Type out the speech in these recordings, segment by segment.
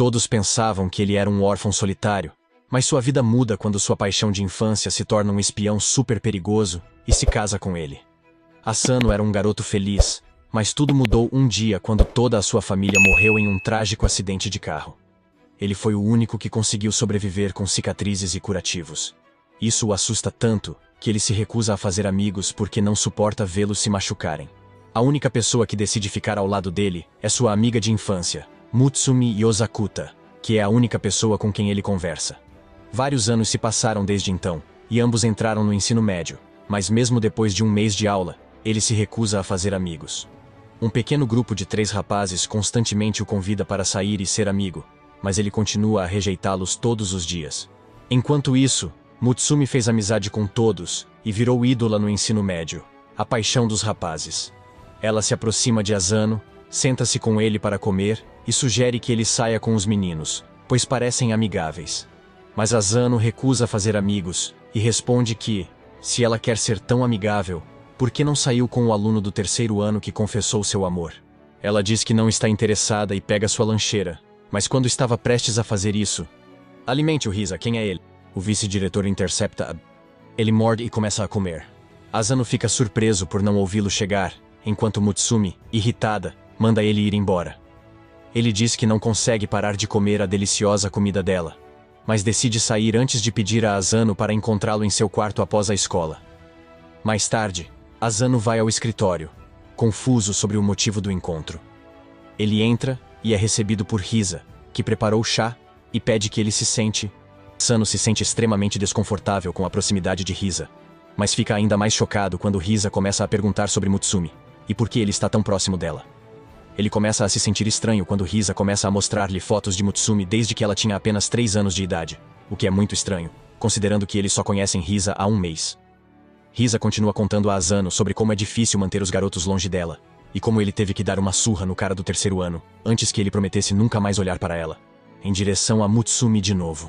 Todos pensavam que ele era um órfão solitário, mas sua vida muda quando sua paixão de infância se torna um espião super perigoso e se casa com ele. Asano era um garoto feliz, mas tudo mudou um dia quando toda a sua família morreu em um trágico acidente de carro. Ele foi o único que conseguiu sobreviver com cicatrizes e curativos. Isso o assusta tanto que ele se recusa a fazer amigos porque não suporta vê-los se machucarem. A única pessoa que decide ficar ao lado dele é sua amiga de infância, Mutsumi Yosakuta, que é a única pessoa com quem ele conversa. Vários anos se passaram desde então, e ambos entraram no ensino médio, mas mesmo depois de um mês de aula, ele se recusa a fazer amigos. Um pequeno grupo de 3 rapazes constantemente o convida para sair e ser amigo, mas ele continua a rejeitá-los todos os dias. Enquanto isso, Mutsumi fez amizade com todos e virou ídola no ensino médio, a paixão dos rapazes. Ela se aproxima de Asano, senta-se com ele para comer e sugere que ele saia com os meninos, pois parecem amigáveis. Mas Asano recusa fazer amigos e responde que, se ela quer ser tão amigável, por que não saiu com o aluno do 3º ano que confessou seu amor? Ela diz que não está interessada e pega sua lancheira, mas quando estava prestes a fazer isso... Alimente o Risa, quem é ele? O vice-diretor intercepta. Ele morde e começa a comer. Asano fica surpreso por não ouvi-lo chegar, enquanto Mutsumi, irritada, manda ele ir embora. Ele diz que não consegue parar de comer a deliciosa comida dela, mas decide sair antes de pedir a Asano para encontrá-lo em seu quarto após a escola. Mais tarde, Asano vai ao escritório, confuso sobre o motivo do encontro. Ele entra e é recebido por Risa, que preparou chá e pede que ele se sente. Asano se sente extremamente desconfortável com a proximidade de Risa, mas fica ainda mais chocado quando Risa começa a perguntar sobre Mutsumi e por que ele está tão próximo dela. Ele começa a se sentir estranho quando Risa começa a mostrar-lhe fotos de Mutsumi desde que ela tinha apenas 3 anos de idade, o que é muito estranho, considerando que eles só conhecem Risa há um mês. Risa continua contando a Asano sobre como é difícil manter os garotos longe dela, e como ele teve que dar uma surra no cara do 3º ano, antes que ele prometesse nunca mais olhar para ela, em direção a Mutsumi de novo.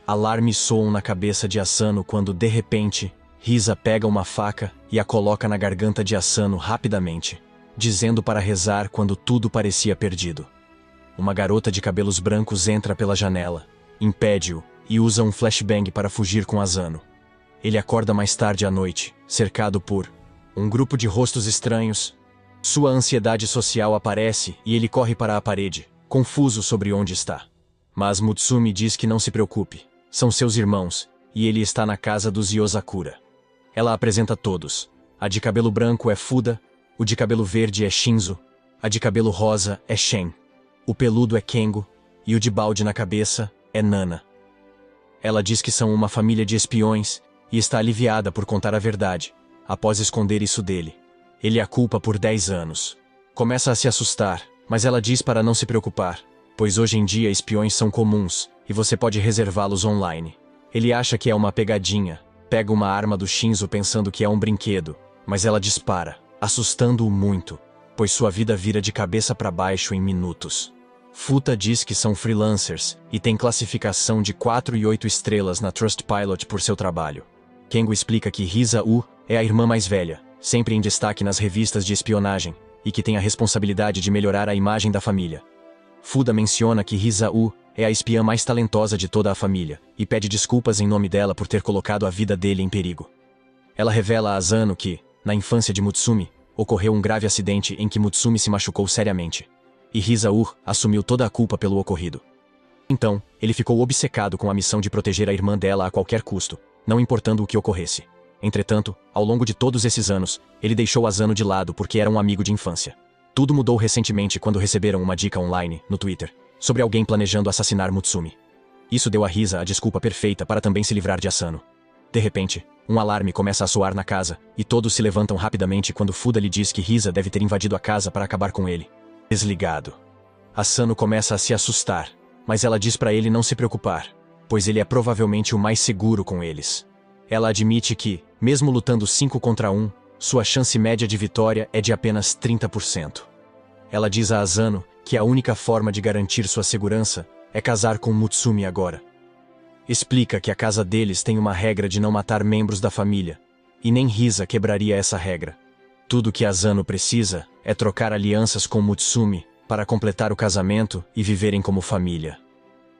Alarmes soam na cabeça de Asano quando, de repente, Risa pega uma faca e a coloca na garganta de Asano rapidamente, dizendo para rezar quando tudo parecia perdido. Uma garota de cabelos brancos entra pela janela, impede-o e usa um flashbang para fugir com Asano. Ele acorda mais tarde à noite, cercado por um grupo de rostos estranhos. Sua ansiedade social aparece e ele corre para a parede, confuso sobre onde está. Mas Mutsumi diz que não se preocupe, são seus irmãos, e ele está na casa dos Yosakura. Ela apresenta todos. A de cabelo branco é Fuda, o de cabelo verde é Shinzo, a de cabelo rosa é Shen, o peludo é Kengo, e o de balde na cabeça é Nana. Ela diz que são uma família de espiões, e está aliviada por contar a verdade, após esconder isso dele. Ele a culpa por 10 anos. Começa a se assustar, mas ela diz para não se preocupar, pois hoje em dia espiões são comuns, e você pode reservá-los online. Ele acha que é uma pegadinha, pega uma arma do Shinzo pensando que é um brinquedo, mas ela dispara, assustando-o muito, pois sua vida vira de cabeça para baixo em minutos. Futa diz que são freelancers, e tem classificação de 4 e 8 estrelas na Trustpilot por seu trabalho. Kengo explica que Risa-U é a irmã mais velha, sempre em destaque nas revistas de espionagem, e que tem a responsabilidade de melhorar a imagem da família. Fuda menciona que Risa-U é a espiã mais talentosa de toda a família, e pede desculpas em nome dela por ter colocado a vida dele em perigo. Ela revela a Asano que, na infância de Mutsumi, ocorreu um grave acidente em que Mutsumi se machucou seriamente, e Risa-U assumiu toda a culpa pelo ocorrido. Então, ele ficou obcecado com a missão de proteger a irmã dela a qualquer custo, não importando o que ocorresse. Entretanto, ao longo de todos esses anos, ele deixou Asano de lado porque era um amigo de infância. Tudo mudou recentemente quando receberam uma dica online, no Twitter, sobre alguém planejando assassinar Mutsumi. Isso deu a Risa a desculpa perfeita para também se livrar de Asano. De repente, um alarme começa a soar na casa, e todos se levantam rapidamente quando Fuda lhe diz que Risa deve ter invadido a casa para acabar com ele. Desligado. Asano começa a se assustar, mas ela diz para ele não se preocupar, pois ele é provavelmente o mais seguro com eles. Ela admite que, mesmo lutando 5 contra 1, sua chance média de vitória é de apenas 30%. Ela diz a Asano que a única forma de garantir sua segurança é casar com Mutsumi agora. Explica que a casa deles tem uma regra de não matar membros da família, e nem Risa quebraria essa regra. Tudo que Asano precisa é trocar alianças com Mutsumi para completar o casamento e viverem como família.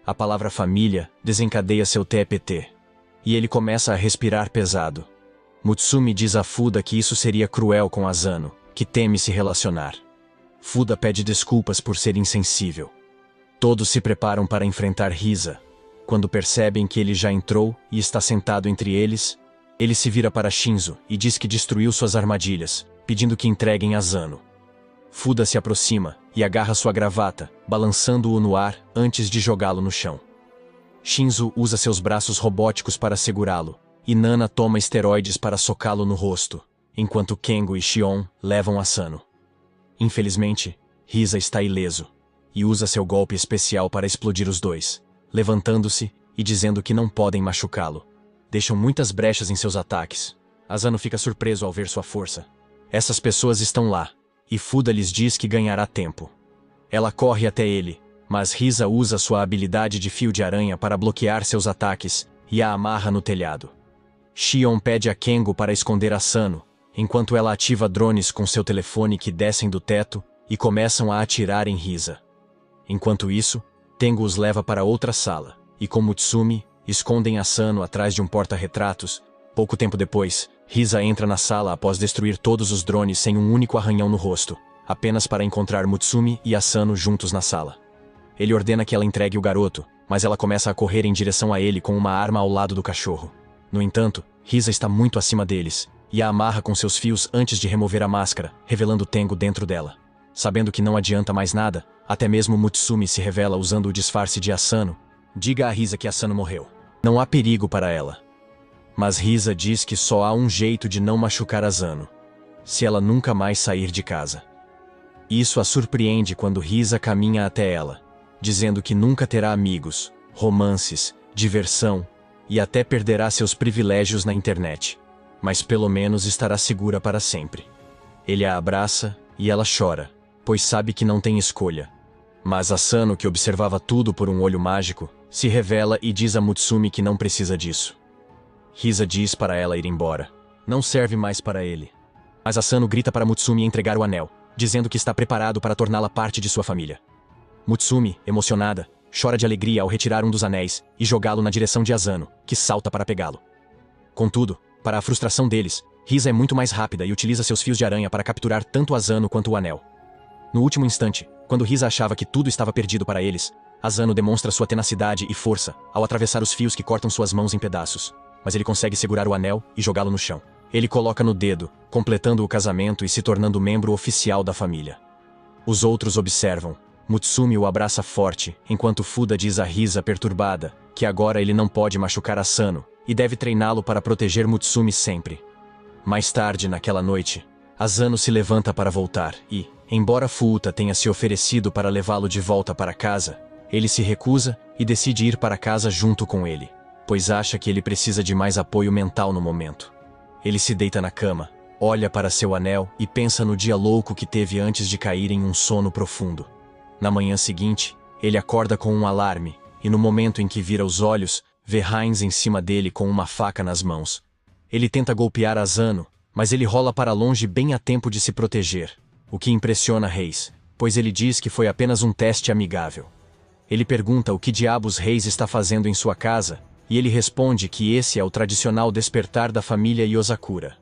A palavra família desencadeia seu TPT. E ele começa a respirar pesado. Mutsumi diz a Fuda que isso seria cruel com Asano, que teme se relacionar. Fuda pede desculpas por ser insensível. Todos se preparam para enfrentar Risa. Quando percebem que ele já entrou e está sentado entre eles, ele se vira para Shinzo e diz que destruiu suas armadilhas, pedindo que entreguem Asano. Fuda se aproxima e agarra sua gravata, balançando-o no ar antes de jogá-lo no chão. Shinzo usa seus braços robóticos para segurá-lo, e Nana toma esteroides para socá-lo no rosto, enquanto Kengo e Shion levam Asano. Infelizmente, Risa está ileso, e usa seu golpe especial para explodir os dois, levantando-se e dizendo que não podem machucá-lo. Deixam muitas brechas em seus ataques. Asano fica surpreso ao ver sua força. Essas pessoas estão lá, e Fuda lhes diz que ganhará tempo. Ela corre até ele, mas Risa usa sua habilidade de fio de aranha para bloquear seus ataques e a amarra no telhado. Shion pede a Kengo para esconder Asano, enquanto ela ativa drones com seu telefone que descem do teto e começam a atirar em Risa. Enquanto isso, Tengo os leva para outra sala, e com Mutsumi, escondem Asano atrás de um porta-retratos. Pouco tempo depois, Risa entra na sala após destruir todos os drones sem um único arranhão no rosto, apenas para encontrar Mutsumi e Asano juntos na sala. Ele ordena que ela entregue o garoto, mas ela começa a correr em direção a ele com uma arma ao lado do cachorro. No entanto, Risa está muito acima deles, e a amarra com seus fios antes de remover a máscara, revelando Tengo dentro dela. Sabendo que não adianta mais nada, até mesmo Mutsumi se revela usando o disfarce de Asano. Diga a Risa que Asano morreu. Não há perigo para ela. Mas Risa diz que só há um jeito de não machucar Asano: se ela nunca mais sair de casa. Isso a surpreende quando Risa caminha até ela, dizendo que nunca terá amigos, romances, diversão, e até perderá seus privilégios na internet. Mas pelo menos estará segura para sempre. Ele a abraça e ela chora, pois sabe que não tem escolha. Mas Asano, que observava tudo por um olho mágico, se revela e diz a Mutsumi que não precisa disso. Risa diz para ela ir embora. Não serve mais para ele. Mas Asano grita para Mutsumi entregar o anel, dizendo que está preparado para torná-la parte de sua família. Mutsumi, emocionada, chora de alegria ao retirar um dos anéis e jogá-lo na direção de Asano, que salta para pegá-lo. Contudo, para a frustração deles, Risa é muito mais rápida e utiliza seus fios de aranha para capturar tanto Asano quanto o anel. No último instante, quando Risa achava que tudo estava perdido para eles, Asano demonstra sua tenacidade e força ao atravessar os fios que cortam suas mãos em pedaços. Mas ele consegue segurar o anel e jogá-lo no chão. Ele coloca no dedo, completando o casamento e se tornando membro oficial da família. Os outros observam. Mutsumi o abraça forte, enquanto Fuda diz a Risa perturbada que agora ele não pode machucar Asano e deve treiná-lo para proteger Mutsumi sempre. Mais tarde naquela noite, Asano se levanta para voltar e, embora Fuuta tenha se oferecido para levá-lo de volta para casa, ele se recusa e decide ir para casa junto com ele, pois acha que ele precisa de mais apoio mental no momento. Ele se deita na cama, olha para seu anel e pensa no dia louco que teve antes de cair em um sono profundo. Na manhã seguinte, ele acorda com um alarme, e no momento em que vira os olhos, vê Heinz em cima dele com uma faca nas mãos. Ele tenta golpear Asano, mas ele rola para longe bem a tempo de se proteger, o que impressiona Reis, pois ele diz que foi apenas um teste amigável. Ele pergunta o que diabos Reis está fazendo em sua casa, e ele responde que esse é o tradicional despertar da família Yosakura.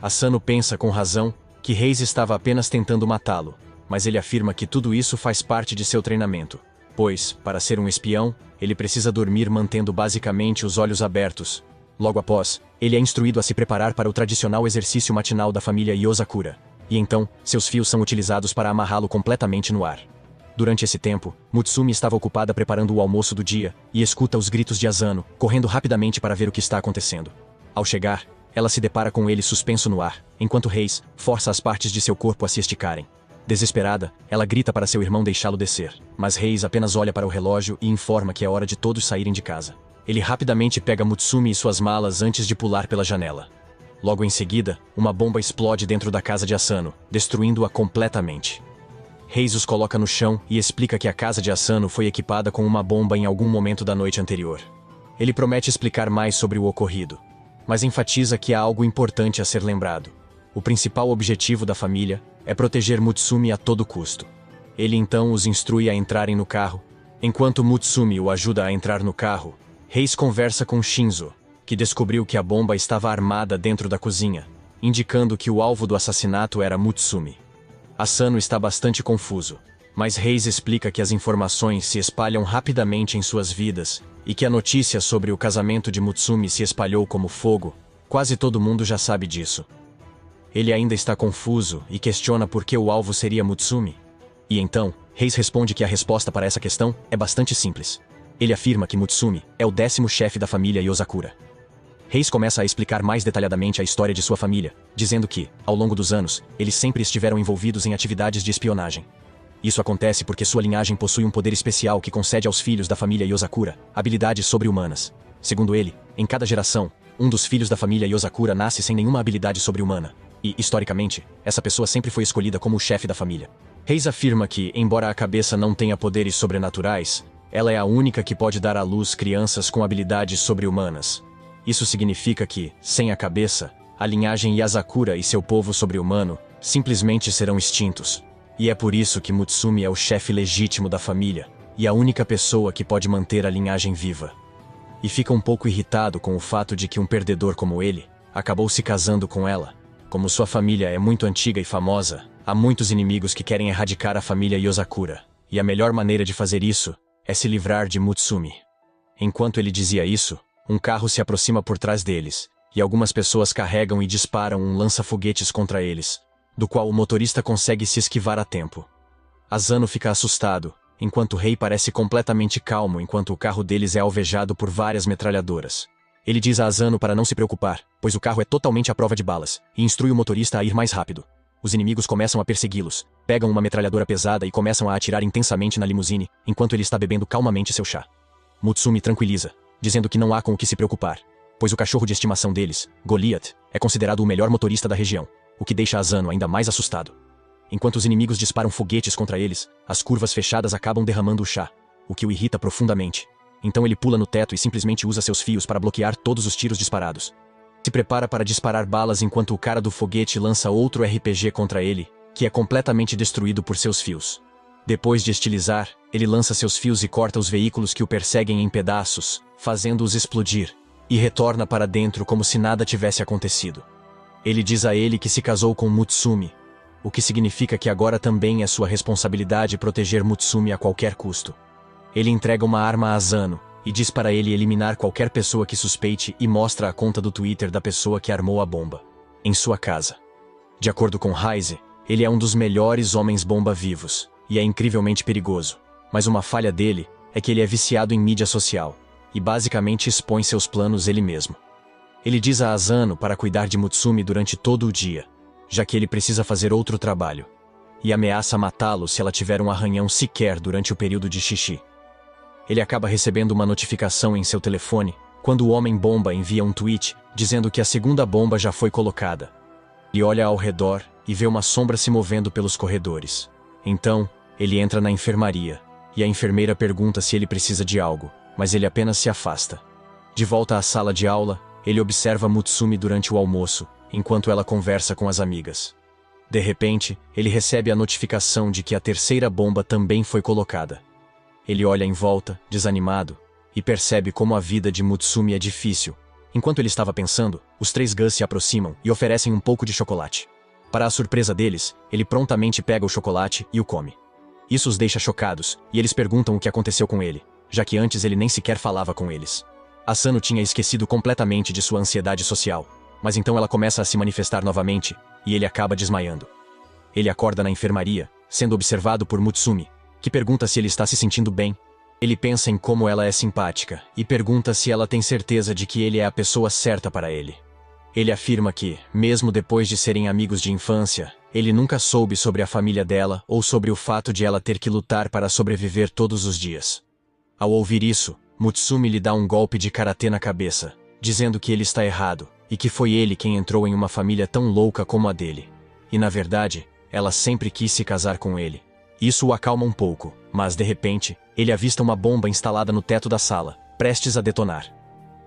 Asano pensa com razão que Reis estava apenas tentando matá-lo, mas ele afirma que tudo isso faz parte de seu treinamento, pois, para ser um espião, ele precisa dormir mantendo basicamente os olhos abertos. Logo após, ele é instruído a se preparar para o tradicional exercício matinal da família Yosakura, e então, seus fios são utilizados para amarrá-lo completamente no ar. Durante esse tempo, Mutsumi estava ocupada preparando o almoço do dia e escuta os gritos de Asano, correndo rapidamente para ver o que está acontecendo. Ao chegar, ela se depara com ele suspenso no ar, enquanto Reis força as partes de seu corpo a se esticarem. Desesperada, ela grita para seu irmão deixá-lo descer, mas Reis apenas olha para o relógio e informa que é hora de todos saírem de casa. Ele rapidamente pega Mutsumi e suas malas antes de pular pela janela. Logo em seguida, uma bomba explode dentro da casa de Asano, destruindo-a completamente. Reis os coloca no chão e explica que a casa de Asano foi equipada com uma bomba em algum momento da noite anterior. Ele promete explicar mais sobre o ocorrido, mas enfatiza que há algo importante a ser lembrado. O principal objetivo da família é proteger Mutsumi a todo custo. Ele então os instrui a entrarem no carro, Enquanto Mutsumi o ajuda a entrar no carro, Reis conversa com Shinzo, que descobriu que a bomba estava armada dentro da cozinha, indicando que o alvo do assassinato era Mutsumi. Asano está bastante confuso, mas Reis explica que as informações se espalham rapidamente em suas vidas e que a notícia sobre o casamento de Mutsumi se espalhou como fogo. Quase todo mundo já sabe disso. Ele ainda está confuso e questiona por que o alvo seria Mutsumi. E então, Reis responde que a resposta para essa questão é bastante simples. Ele afirma que Mutsumi é o 10º chefe da família Yozakura. Reis começa a explicar mais detalhadamente a história de sua família, dizendo que, ao longo dos anos, eles sempre estiveram envolvidos em atividades de espionagem. Isso acontece porque sua linhagem possui um poder especial que concede aos filhos da família Yozakura habilidades sobre-humanas. Segundo ele, em cada geração, um dos filhos da família Yozakura nasce sem nenhuma habilidade sobre-humana. E, historicamente, essa pessoa sempre foi escolhida como o chefe da família. Reis afirma que, embora a cabeça não tenha poderes sobrenaturais, ela é a única que pode dar à luz crianças com habilidades sobre-humanas. Isso significa que, sem a cabeça, a linhagem Yozakura e seu povo sobre-humano simplesmente serão extintos. E é por isso que Mutsumi é o chefe legítimo da família, e a única pessoa que pode manter a linhagem viva. E fica um pouco irritado com o fato de que um perdedor como ele acabou se casando com ela. Como sua família é muito antiga e famosa, há muitos inimigos que querem erradicar a família Yozakura, e a melhor maneira de fazer isso é se livrar de Mutsumi. Enquanto ele dizia isso, um carro se aproxima por trás deles, e algumas pessoas carregam e disparam um lança-foguetes contra eles, do qual o motorista consegue se esquivar a tempo. Asano fica assustado, enquanto o rei parece completamente calmo enquanto o carro deles é alvejado por várias metralhadoras. Ele diz a Asano para não se preocupar, pois o carro é totalmente à prova de balas, e instrui o motorista a ir mais rápido. Os inimigos começam a persegui-los, pegam uma metralhadora pesada e começam a atirar intensamente na limusine, enquanto ele está bebendo calmamente seu chá. Mutsumi tranquiliza, dizendo que não há com o que se preocupar, pois o cachorro de estimação deles, Goliath, é considerado o melhor motorista da região, o que deixa Asano ainda mais assustado. Enquanto os inimigos disparam foguetes contra eles, as curvas fechadas acabam derramando o chá, o que o irrita profundamente. Então ele pula no teto e simplesmente usa seus fios para bloquear todos os tiros disparados. Se prepara para disparar balas enquanto o cara do foguete lança outro RPG contra ele, que é completamente destruído por seus fios. Depois de estilizar, ele lança seus fios e corta os veículos que o perseguem em pedaços, fazendo-os explodir, e retorna para dentro como se nada tivesse acontecido. Ele diz a ele que se casou com Mutsumi, o que significa que agora também é sua responsabilidade proteger Mutsumi a qualquer custo. Ele entrega uma arma a Asano, e diz para ele eliminar qualquer pessoa que suspeite e mostra a conta do Twitter da pessoa que armou a bomba, em sua casa. De acordo com Heise, ele é um dos melhores homens-bomba vivos, e é incrivelmente perigoso, mas uma falha dele é que ele é viciado em mídia social, e basicamente expõe seus planos ele mesmo. Ele diz a Asano para cuidar de Mutsumi durante todo o dia, já que ele precisa fazer outro trabalho, e ameaça matá-lo se ela tiver um arranhão sequer durante o período de xixi. Ele acaba recebendo uma notificação em seu telefone quando o Homem-Bomba envia um tweet dizendo que a segunda bomba já foi colocada. Ele olha ao redor e vê uma sombra se movendo pelos corredores. Então, ele entra na enfermaria, e a enfermeira pergunta se ele precisa de algo, mas ele apenas se afasta. De volta à sala de aula, ele observa Mutsumi durante o almoço, enquanto ela conversa com as amigas. De repente, ele recebe a notificação de que a terceira bomba também foi colocada. Ele olha em volta, desanimado, e percebe como a vida de Mutsumi é difícil. Enquanto ele estava pensando, os 3 Gus se aproximam e oferecem um pouco de chocolate. Para a surpresa deles, ele prontamente pega o chocolate e o come. Isso os deixa chocados, e eles perguntam o que aconteceu com ele, já que antes ele nem sequer falava com eles. Asano tinha esquecido completamente de sua ansiedade social, mas então ela começa a se manifestar novamente, e ele acaba desmaiando. Ele acorda na enfermaria, sendo observado por Mutsumi, que pergunta se ele está se sentindo bem. Ele pensa em como ela é simpática, e pergunta se ela tem certeza de que ele é a pessoa certa para ele. Ele afirma que, mesmo depois de serem amigos de infância, ele nunca soube sobre a família dela ou sobre o fato de ela ter que lutar para sobreviver todos os dias. Ao ouvir isso, Mutsumi lhe dá um golpe de karatê na cabeça, dizendo que ele está errado, e que foi ele quem entrou em uma família tão louca como a dele. E na verdade, ela sempre quis se casar com ele. Isso o acalma um pouco, mas de repente, ele avista uma bomba instalada no teto da sala, prestes a detonar.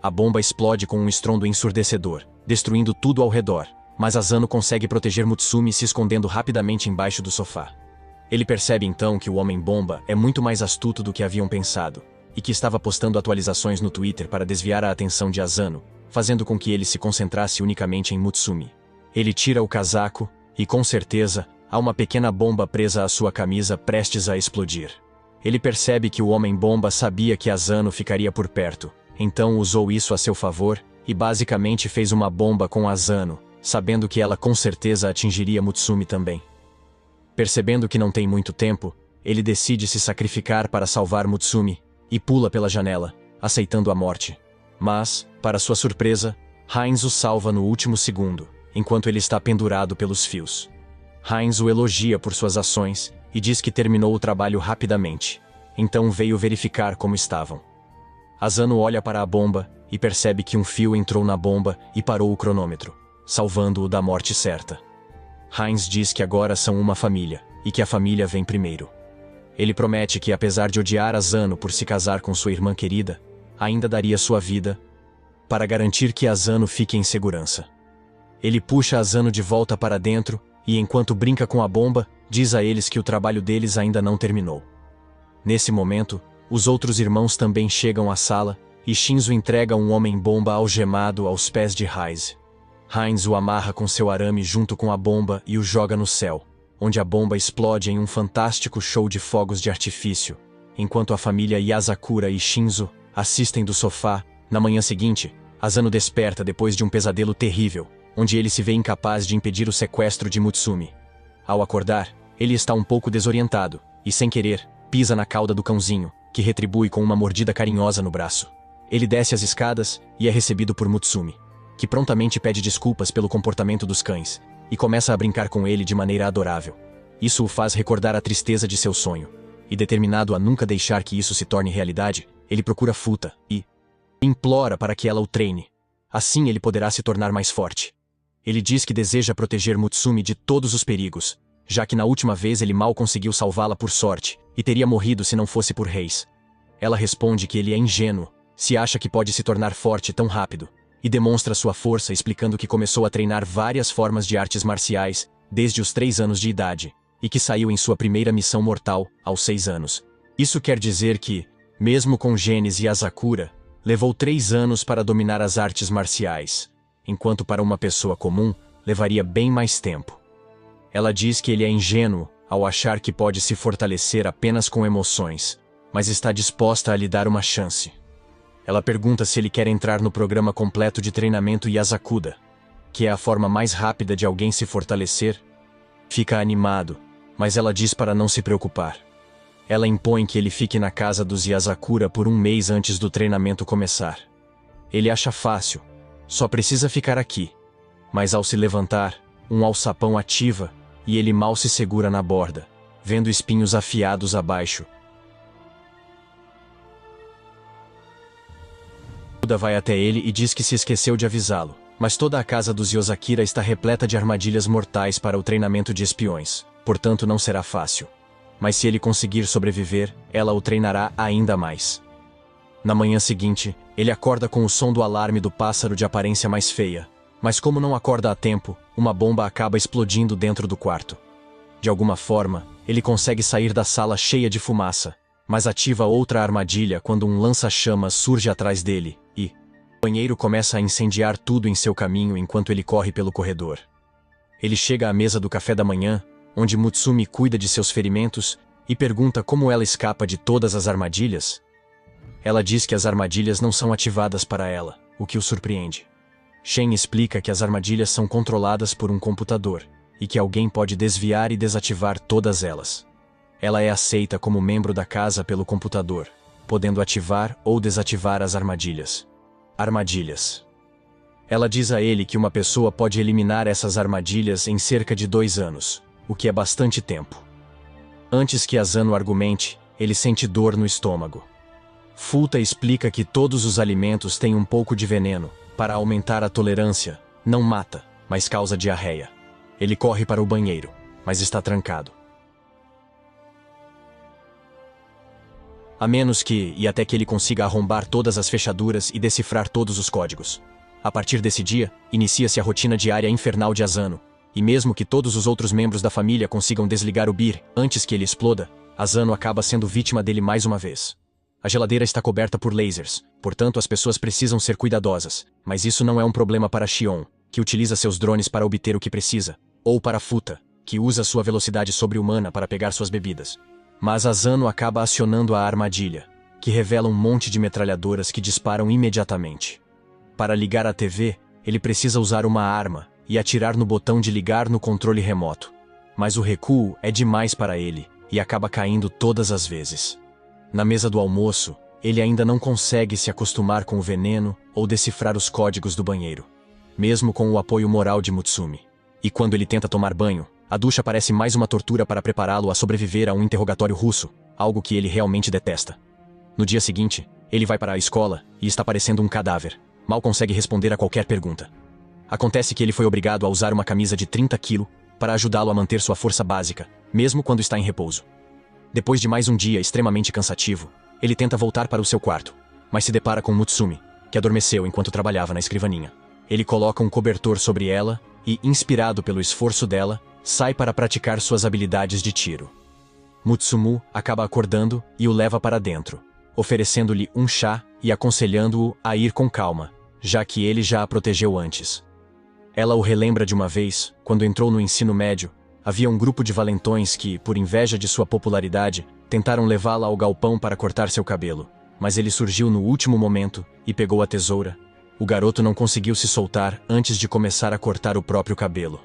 A bomba explode com um estrondo ensurdecedor, destruindo tudo ao redor, mas Asano consegue proteger Mutsumi se escondendo rapidamente embaixo do sofá. Ele percebe então que o Homem-Bomba é muito mais astuto do que haviam pensado, e que estava postando atualizações no Twitter para desviar a atenção de Asano, fazendo com que ele se concentrasse unicamente em Mutsumi. Ele tira o casaco, e com certeza, há uma pequena bomba presa à sua camisa prestes a explodir. Ele percebe que o Homem-Bomba sabia que Asano ficaria por perto, então usou isso a seu favor, e basicamente fez uma bomba com Asano, sabendo que ela com certeza atingiria Mutsumi também. Percebendo que não tem muito tempo, ele decide se sacrificar para salvar Mutsumi, e pula pela janela, aceitando a morte. Mas, para sua surpresa, Heinz o salva no último segundo, enquanto ele está pendurado pelos fios. Heinz o elogia por suas ações, e diz que terminou o trabalho rapidamente. Então veio verificar como estavam. Asano olha para a bomba, e percebe que um fio entrou na bomba e parou o cronômetro, salvando-o da morte certa. Heinz diz que agora são uma família, e que a família vem primeiro. Ele promete que, apesar de odiar Asano por se casar com sua irmã querida, ainda daria sua vida para garantir que Asano fique em segurança. Ele puxa Asano de volta para dentro e, enquanto brinca com a bomba, diz a eles que o trabalho deles ainda não terminou. Nesse momento, os outros irmãos também chegam à sala e Shinzo entrega um homem-bomba algemado aos pés de Heinz. Heinz o amarra com seu arame junto com a bomba e o joga no céu, onde a bomba explode em um fantástico show de fogos de artifício, enquanto a família Yasakura e Shinzo assistem do sofá. Na manhã seguinte, Asano desperta depois de um pesadelo terrível, onde ele se vê incapaz de impedir o sequestro de Mutsumi. Ao acordar, ele está um pouco desorientado e, sem querer, pisa na cauda do cãozinho, que retribui com uma mordida carinhosa no braço. Ele desce as escadas e é recebido por Mutsumi, que prontamente pede desculpas pelo comportamento dos cães e começa a brincar com ele de maneira adorável. Isso o faz recordar a tristeza de seu sonho, e determinado a nunca deixar que isso se torne realidade, ele procura Futa e implora para que ela o treine. Assim ele poderá se tornar mais forte. Ele diz que deseja proteger Mutsumi de todos os perigos, já que na última vez ele mal conseguiu salvá-la por sorte, e teria morrido se não fosse por Reis. Ela responde que ele é ingênuo, se acha que pode se tornar forte tão rápido, e demonstra sua força explicando que começou a treinar várias formas de artes marciais desde os 3 anos de idade, e que saiu em sua primeira missão mortal aos 6 anos. Isso quer dizer que, mesmo com genes e Asakura, levou 3 anos para dominar as artes marciais, enquanto para uma pessoa comum levaria bem mais tempo. Ela diz que ele é ingênuo ao achar que pode se fortalecer apenas com emoções, mas está disposta a lhe dar uma chance. Ela pergunta se ele quer entrar no programa completo de treinamento Yasakuda, que é a forma mais rápida de alguém se fortalecer. Fica animado, mas ela diz para não se preocupar. Ela impõe que ele fique na casa dos Yasakura por 1 mês antes do treinamento começar. Ele acha fácil, só precisa ficar aqui. Mas ao se levantar, um alçapão ativa e ele mal se segura na borda, vendo espinhos afiados abaixo. Buda vai até ele e diz que se esqueceu de avisá-lo, mas toda a casa dos Yosakira está repleta de armadilhas mortais para o treinamento de espiões, portanto não será fácil. Mas se ele conseguir sobreviver, ela o treinará ainda mais. Na manhã seguinte, ele acorda com o som do alarme do pássaro de aparência mais feia, mas como não acorda a tempo, uma bomba acaba explodindo dentro do quarto. De alguma forma, ele consegue sair da sala cheia de fumaça, mas ativa outra armadilha quando um lança-chamas surge atrás dele, e o banheiro começa a incendiar tudo em seu caminho enquanto ele corre pelo corredor. Ele chega à mesa do café da manhã, onde Mutsumi cuida de seus ferimentos, e pergunta como ela escapa de todas as armadilhas. Ela diz que as armadilhas não são ativadas para ela, o que o surpreende. Shen explica que as armadilhas são controladas por um computador, e que alguém pode desviar e desativar todas elas. Ela é aceita como membro da casa pelo computador, podendo ativar ou desativar as armadilhas. Armadilhas. Ela diz a ele que uma pessoa pode eliminar essas armadilhas em cerca de 2 anos, o que é bastante tempo. Antes que Asano argumente, ele sente dor no estômago. Futa explica que todos os alimentos têm um pouco de veneno, para aumentar a tolerância, não mata, mas causa diarreia. Ele corre para o banheiro, mas está trancado. A menos que, e até que ele consiga arrombar todas as fechaduras e decifrar todos os códigos. A partir desse dia, inicia-se a rotina diária infernal de Asano, E mesmo que todos os outros membros da família consigam desligar o Bir antes que ele exploda, Asano acaba sendo vítima dele mais uma vez. A geladeira está coberta por lasers, portanto as pessoas precisam ser cuidadosas, mas isso não é um problema para Shion, que utiliza seus drones para obter o que precisa, ou para Futa, que usa sua velocidade sobre-humana para pegar suas bebidas. Mas Asano acaba acionando a armadilha, que revela um monte de metralhadoras que disparam imediatamente. Para ligar a TV, ele precisa usar uma arma e atirar no botão de ligar no controle remoto. Mas o recuo é demais para ele, e acaba caindo todas as vezes. Na mesa do almoço, ele ainda não consegue se acostumar com o veneno ou decifrar os códigos do banheiro, mesmo com o apoio moral de Mutsumi. E quando ele tenta tomar banho, a ducha parece mais uma tortura para prepará-lo a sobreviver a um interrogatório russo, algo que ele realmente detesta. No dia seguinte, ele vai para a escola e está parecendo um cadáver. Mal consegue responder a qualquer pergunta. Acontece que ele foi obrigado a usar uma camisa de 30 kg para ajudá-lo a manter sua força básica, mesmo quando está em repouso. Depois de mais um dia extremamente cansativo, ele tenta voltar para o seu quarto, mas se depara com Mutsumi, que adormeceu enquanto trabalhava na escrivaninha. Ele coloca um cobertor sobre ela e, inspirado pelo esforço dela, sai para praticar suas habilidades de tiro. Mutsumu acaba acordando e o leva para dentro, oferecendo-lhe um chá e aconselhando-o a ir com calma, já que ele já a protegeu antes. Ela o relembra de uma vez, quando entrou no ensino médio, havia um grupo de valentões que, por inveja de sua popularidade, tentaram levá-la ao galpão para cortar seu cabelo, mas ele surgiu no último momento e pegou a tesoura. O garoto não conseguiu se soltar antes de começar a cortar o próprio cabelo.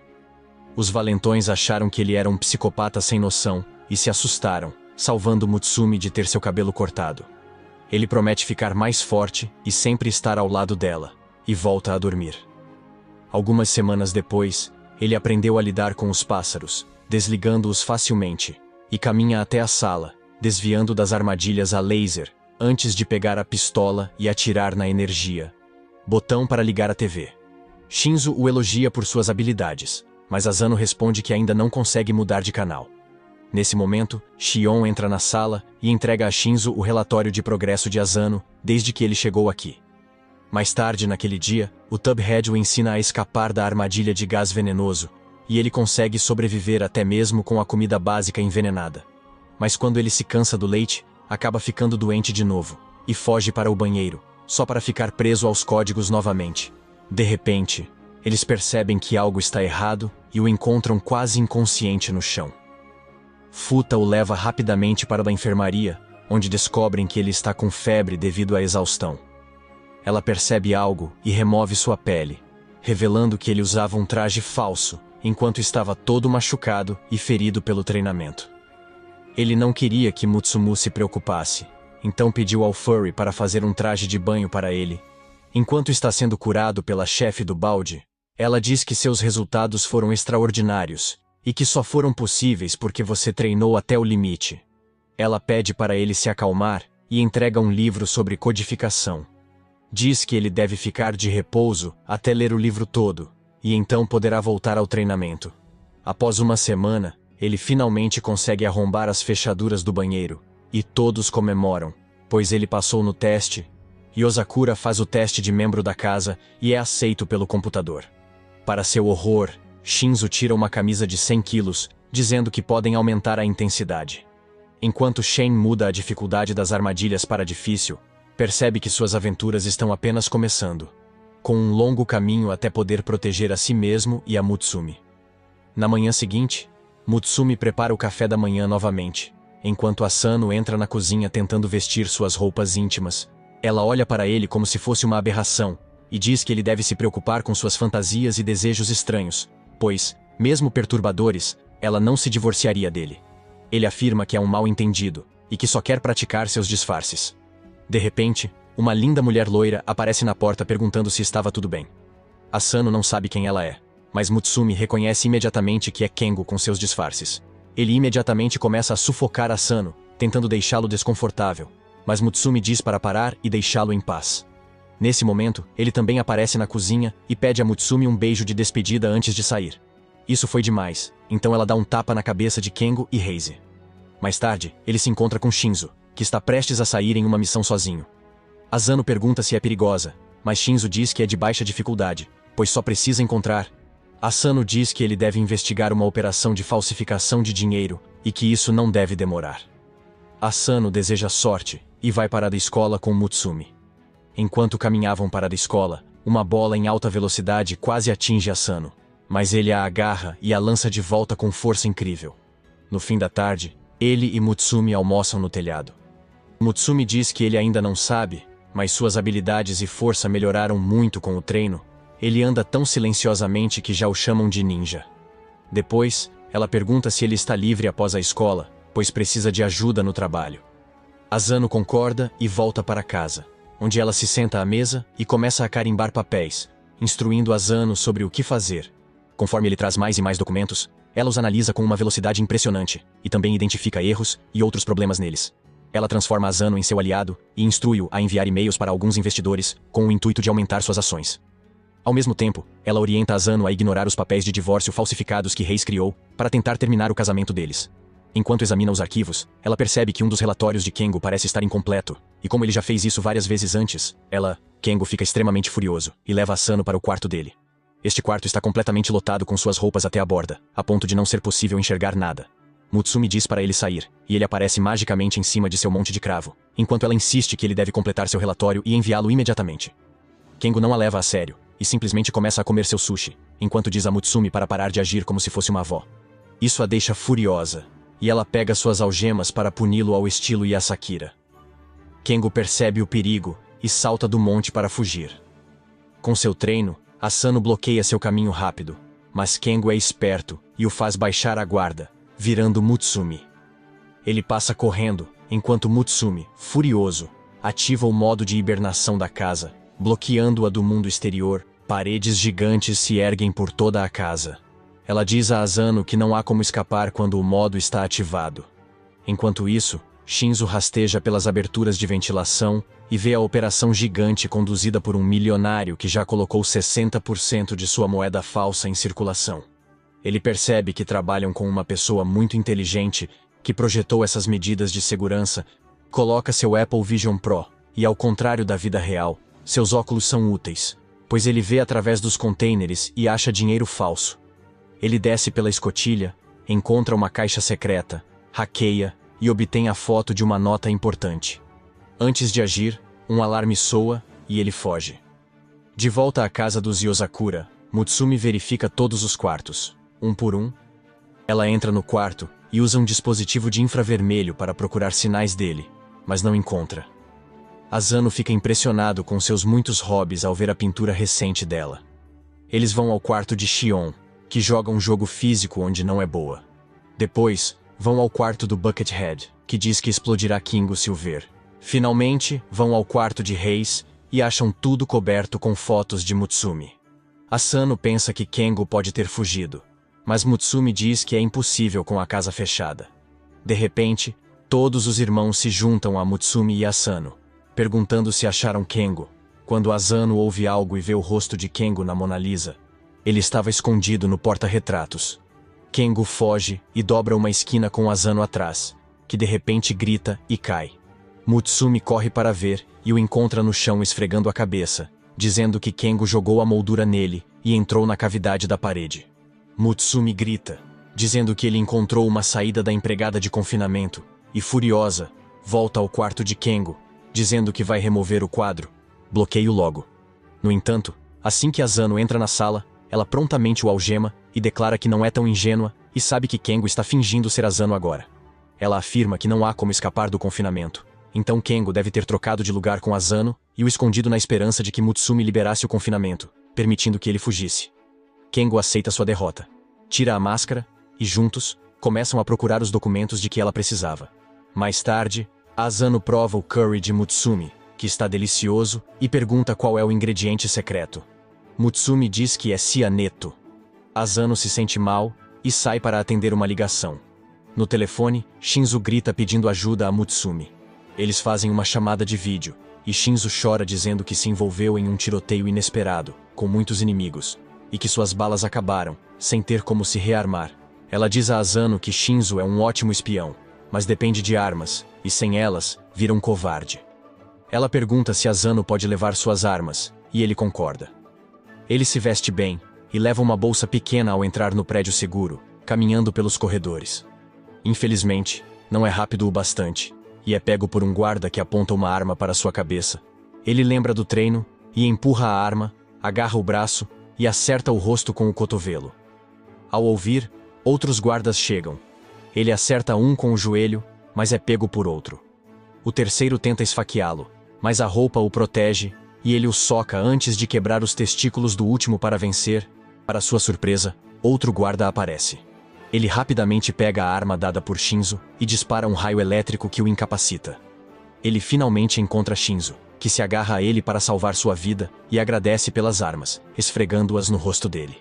Os valentões acharam que ele era um psicopata sem noção e se assustaram, salvando Mutsumi de ter seu cabelo cortado. Ele promete ficar mais forte e sempre estar ao lado dela, e volta a dormir. Algumas semanas depois, ele aprendeu a lidar com os pássaros, desligando-os facilmente, e caminha até a sala, desviando das armadilhas a laser, antes de pegar a pistola e atirar na energia. Botão para ligar a TV. Shinzo o elogia por suas habilidades, mas Asano responde que ainda não consegue mudar de canal. Nesse momento, Shion entra na sala e entrega a Shinzo o relatório de progresso de Asano desde que ele chegou aqui. Mais tarde naquele dia, o Tubhead o ensina a escapar da armadilha de gás venenoso, e ele consegue sobreviver até mesmo com a comida básica envenenada. Mas quando ele se cansa do leite, acaba ficando doente de novo, e foge para o banheiro, só para ficar preso aos códigos novamente. De repente, eles percebem que algo está errado e o encontram quase inconsciente no chão. Futa o leva rapidamente para a enfermaria, onde descobrem que ele está com febre devido à exaustão. Ela percebe algo e remove sua pele, revelando que ele usava um traje falso, enquanto estava todo machucado e ferido pelo treinamento. Ele não queria que Mutsumu se preocupasse, então pediu ao Furry para fazer um traje de banho para ele. Enquanto está sendo curado pela chefe do balde, ela diz que seus resultados foram extraordinários e que só foram possíveis porque você treinou até o limite. Ela pede para ele se acalmar e entrega um livro sobre codificação. Diz que ele deve ficar de repouso até ler o livro todo, e então poderá voltar ao treinamento. Após uma semana, ele finalmente consegue arrombar as fechaduras do banheiro, e todos comemoram, pois ele passou no teste. Yosakura faz o teste de membro da casa e é aceito pelo computador. Para seu horror, Shinzo tira uma camisa de 100 quilos, dizendo que podem aumentar a intensidade. Enquanto Shen muda a dificuldade das armadilhas para difícil, percebe que suas aventuras estão apenas começando, com um longo caminho até poder proteger a si mesmo e a Mutsumi. Na manhã seguinte, Mutsumi prepara o café da manhã novamente, enquanto Asano entra na cozinha tentando vestir suas roupas íntimas. Ela olha para ele como se fosse uma aberração, e diz que ele deve se preocupar com suas fantasias e desejos estranhos, pois, mesmo perturbadores, ela não se divorciaria dele. Ele afirma que é um mal-entendido, e que só quer praticar seus disfarces. De repente, uma linda mulher loira aparece na porta perguntando se estava tudo bem. Asano não sabe quem ela é, mas Mutsumi reconhece imediatamente que é Kengo com seus disfarces. Ele imediatamente começa a sufocar Asano, tentando deixá-lo desconfortável, mas Mutsumi diz para parar e deixá-lo em paz. Nesse momento, ele também aparece na cozinha e pede a Mutsumi um beijo de despedida antes de sair. Isso foi demais, então ela dá um tapa na cabeça de Kengo e Heise. Mais tarde, ele se encontra com Shinzo, que está prestes a sair em uma missão sozinho. Asano pergunta se é perigosa, mas Shinzo diz que é de baixa dificuldade, pois só precisa encontrar. Asano diz que ele deve investigar uma operação de falsificação de dinheiro e que isso não deve demorar. Asano deseja sorte e vai para a escola com Mutsumi. Enquanto caminhavam para a escola, uma bola em alta velocidade quase atinge Asano, mas ele a agarra e a lança de volta com força incrível. No fim da tarde, ele e Mutsumi almoçam no telhado. Mutsumi diz que ele ainda não sabe, mas suas habilidades e força melhoraram muito com o treino. Ele anda tão silenciosamente que já o chamam de ninja. Depois, ela pergunta se ele está livre após a escola, pois precisa de ajuda no trabalho. Asano concorda e volta para casa, onde ela se senta à mesa e começa a carimbar papéis, instruindo Asano sobre o que fazer. Conforme ele traz mais e mais documentos, ela os analisa com uma velocidade impressionante e também identifica erros e outros problemas neles. Ela transforma Asano em seu aliado e instrui-o a enviar e-mails para alguns investidores com o intuito de aumentar suas ações. Ao mesmo tempo, ela orienta Asano a ignorar os papéis de divórcio falsificados que Reis criou para tentar terminar o casamento deles. Enquanto examina os arquivos, ela percebe que um dos relatórios de Kengo parece estar incompleto, e como ele já fez isso várias vezes antes, Kengo fica extremamente furioso e leva Asano para o quarto dele. Este quarto está completamente lotado com suas roupas até a borda, a ponto de não ser possível enxergar nada. Mutsumi diz para ele sair, e ele aparece magicamente em cima de seu monte de cravo, enquanto ela insiste que ele deve completar seu relatório e enviá-lo imediatamente. Kengo não a leva a sério, e simplesmente começa a comer seu sushi, enquanto diz a Mutsumi para parar de agir como se fosse uma avó. Isso a deixa furiosa, e ela pega suas algemas para puni-lo ao estilo Yasakira. Kengo percebe o perigo e salta do monte para fugir. Com seu treino, Asano bloqueia seu caminho rápido, mas Kengo é esperto e o faz baixar a guarda, virando Mutsumi. Ele passa correndo, enquanto Mutsumi, furioso, ativa o modo de hibernação da casa, bloqueando-a do mundo exterior. Paredes gigantes se erguem por toda a casa. Ela diz a Asano que não há como escapar quando o modo está ativado. Enquanto isso, Shinzo rasteja pelas aberturas de ventilação e vê a operação gigante conduzida por um milionário que já colocou 60% de sua moeda falsa em circulação. Ele percebe que trabalham com uma pessoa muito inteligente que projetou essas medidas de segurança, coloca seu Apple Vision Pro, e ao contrário da vida real, seus óculos são úteis, pois ele vê através dos contêineres e acha dinheiro falso. Ele desce pela escotilha, encontra uma caixa secreta, hackeia e obtém a foto de uma nota importante. Antes de agir, um alarme soa e ele foge. De volta à casa dos Yozakura, Mutsumi verifica todos os quartos, um por um. Ela entra no quarto e usa um dispositivo de infravermelho para procurar sinais dele, mas não encontra. Asano fica impressionado com seus muitos hobbies ao ver a pintura recente dela. Eles vão ao quarto de Shion, que joga um jogo físico onde não é boa. Depois, vão ao quarto do Buckethead, que diz que explodirá Kingo se o ver. Finalmente, vão ao quarto de Reis e acham tudo coberto com fotos de Mutsumi. Asano pensa que Kengo pode ter fugido, mas Mutsumi diz que é impossível com a casa fechada. De repente, todos os irmãos se juntam a Mutsumi e Asano, perguntando se acharam Kengo. Quando Asano ouve algo e vê o rosto de Kengo na Mona Lisa, ele estava escondido no porta-retratos. Kengo foge e dobra uma esquina com Asano atrás, que de repente grita e cai. Mutsumi corre para ver e o encontra no chão esfregando a cabeça, dizendo que Kengo jogou a moldura nele e entrou na cavidade da parede. Mutsumi grita, dizendo que ele encontrou uma saída da empregada de confinamento, e furiosa, volta ao quarto de Kengo, dizendo que vai remover o quadro. Bloqueio logo. No entanto, assim que Asano entra na sala, ela prontamente o algema e declara que não é tão ingênua e sabe que Kengo está fingindo ser Asano agora. Ela afirma que não há como escapar do confinamento, então Kengo deve ter trocado de lugar com Asano e o escondido na esperança de que Mutsumi liberasse o confinamento, permitindo que ele fugisse. Kengo aceita sua derrota, tira a máscara e, juntos, começam a procurar os documentos de que ela precisava. Mais tarde, Asano prova o curry de Mutsumi, que está delicioso, e pergunta qual é o ingrediente secreto. Mutsumi diz que é cianeto. Asano se sente mal e sai para atender uma ligação. No telefone, Shinzo grita pedindo ajuda a Mutsumi. Eles fazem uma chamada de vídeo, e Shinzo chora dizendo que se envolveu em um tiroteio inesperado, com muitos inimigos, e que suas balas acabaram, sem ter como se rearmar. Ela diz a Asano que Shinzo é um ótimo espião, mas depende de armas, e sem elas, vira um covarde. Ela pergunta se Asano pode levar suas armas, e ele concorda. Ele se veste bem, e leva uma bolsa pequena ao entrar no prédio seguro, caminhando pelos corredores. Infelizmente, não é rápido o bastante, e é pego por um guarda que aponta uma arma para sua cabeça. Ele lembra do treino, e empurra a arma, agarra o braço, e acerta o rosto com o cotovelo. Ao ouvir, outros guardas chegam. Ele acerta um com o joelho, mas é pego por outro. O terceiro tenta esfaqueá-lo, mas a roupa o protege, e ele o soca antes de quebrar os testículos do último para vencer. Para sua surpresa, outro guarda aparece. Ele rapidamente pega a arma dada por Shinzo e dispara um raio elétrico que o incapacita. Ele finalmente encontra Shinzo, que se agarra a ele para salvar sua vida e agradece pelas armas, esfregando-as no rosto dele.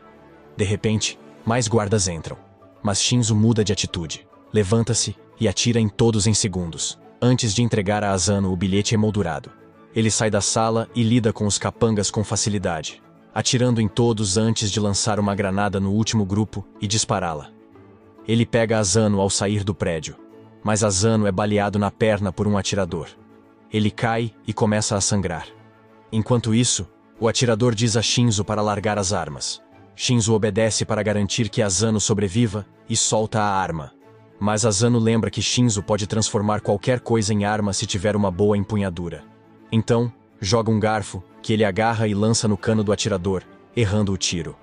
De repente, mais guardas entram. Mas Shinzo muda de atitude, levanta-se e atira em todos em segundos, antes de entregar a Asano o bilhete emoldurado. Ele sai da sala e lida com os capangas com facilidade, atirando em todos antes de lançar uma granada no último grupo e dispará-la. Ele pega Asano ao sair do prédio, mas Asano é baleado na perna por um atirador. Ele cai e começa a sangrar. Enquanto isso, o atirador diz a Shinzo para largar as armas. Shinzo obedece para garantir que Asano sobreviva e solta a arma. Mas Asano lembra que Shinzo pode transformar qualquer coisa em arma se tiver uma boa empunhadura. Então, joga um garfo, que ele agarra e lança no cano do atirador, errando o tiro.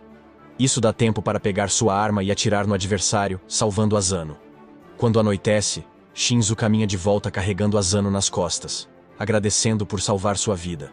Isso dá tempo para pegar sua arma e atirar no adversário, salvando Asano. Quando anoitece, Shinzo caminha de volta carregando Asano nas costas, agradecendo por salvar sua vida.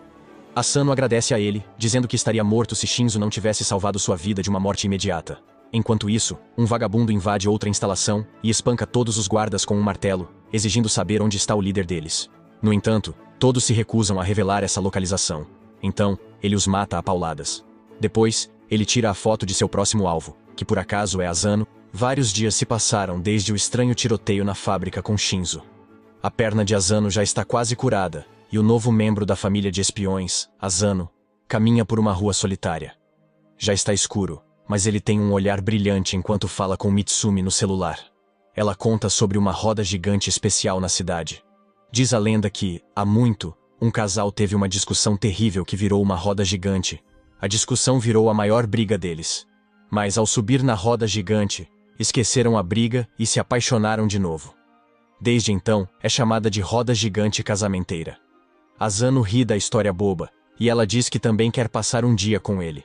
Asano agradece a ele, dizendo que estaria morto se Shinzo não tivesse salvado sua vida de uma morte imediata. Enquanto isso, um vagabundo invade outra instalação e espanca todos os guardas com um martelo, exigindo saber onde está o líder deles. No entanto, todos se recusam a revelar essa localização. Então, ele os mata a pauladas. Depois, ele tira a foto de seu próximo alvo, que por acaso é Asano. Vários dias se passaram desde o estranho tiroteio na fábrica com Shinzo. A perna de Asano já está quase curada, e o novo membro da família de espiões, Asano, caminha por uma rua solitária. Já está escuro, mas ele tem um olhar brilhante enquanto fala com Mitsumi no celular. Ela conta sobre uma roda gigante especial na cidade. Diz a lenda que, há muito, um casal teve uma discussão terrível que virou uma roda gigante. A discussão virou a maior briga deles. Mas ao subir na roda gigante, esqueceram a briga e se apaixonaram de novo. Desde então, é chamada de roda gigante casamenteira. Asano ri da história boba, e ela diz que também quer passar um dia com ele.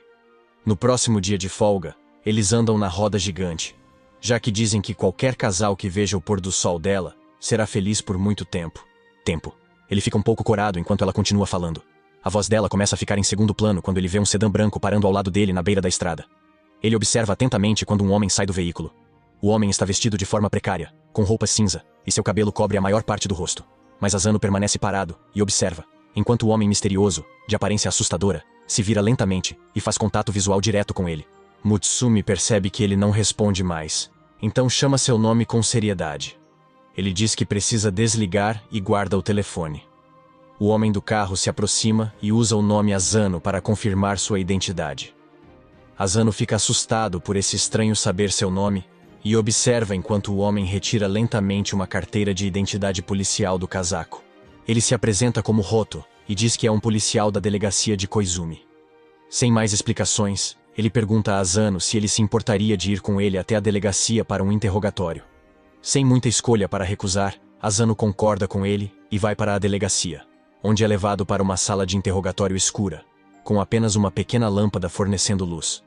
No próximo dia de folga, eles andam na roda gigante, já que dizem que qualquer casal que veja o pôr do sol dela será feliz por muito tempo. Ele fica um pouco corado enquanto ela continua falando. A voz dela começa a ficar em segundo plano quando ele vê um sedã branco parando ao lado dele na beira da estrada. Ele observa atentamente quando um homem sai do veículo. O homem está vestido de forma precária, com roupa cinza, e seu cabelo cobre a maior parte do rosto. Mas Asano permanece parado e observa, enquanto o homem misterioso, de aparência assustadora, se vira lentamente e faz contato visual direto com ele. Mitsumi percebe que ele não responde mais, então chama seu nome com seriedade. Ele diz que precisa desligar e guarda o telefone. O homem do carro se aproxima e usa o nome Asano para confirmar sua identidade. Asano fica assustado por esse estranho saber seu nome e observa enquanto o homem retira lentamente uma carteira de identidade policial do casaco. Ele se apresenta como Hoto e diz que é um policial da delegacia de Koizumi. Sem mais explicações, ele pergunta a Asano se ele se importaria de ir com ele até a delegacia para um interrogatório. Sem muita escolha para recusar, Asano concorda com ele e vai para a delegacia, onde é levado para uma sala de interrogatório escura, com apenas uma pequena lâmpada fornecendo luz.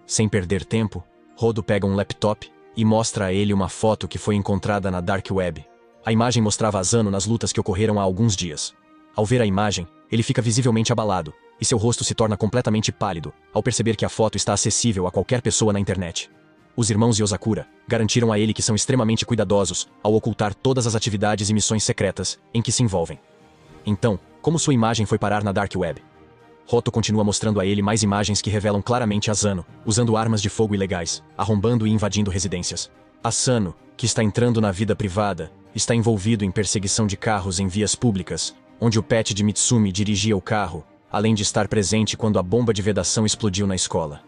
Sem perder tempo, Hodo pega um laptop e mostra a ele uma foto que foi encontrada na Dark Web. A imagem mostrava Asano nas lutas que ocorreram há alguns dias. Ao ver a imagem, ele fica visivelmente abalado, e seu rosto se torna completamente pálido, ao perceber que a foto está acessível a qualquer pessoa na internet. Os irmãos Yosakura garantiram a ele que são extremamente cuidadosos ao ocultar todas as atividades e missões secretas em que se envolvem. Então, como sua imagem foi parar na Dark Web? Hoto continua mostrando a ele mais imagens que revelam claramente Asano, usando armas de fogo ilegais, arrombando e invadindo residências. Asano, que está entrando na vida privada, está envolvido em perseguição de carros em vias públicas, onde o pet de Mitsumi dirigia o carro, além de estar presente quando a bomba de vedação explodiu na escola.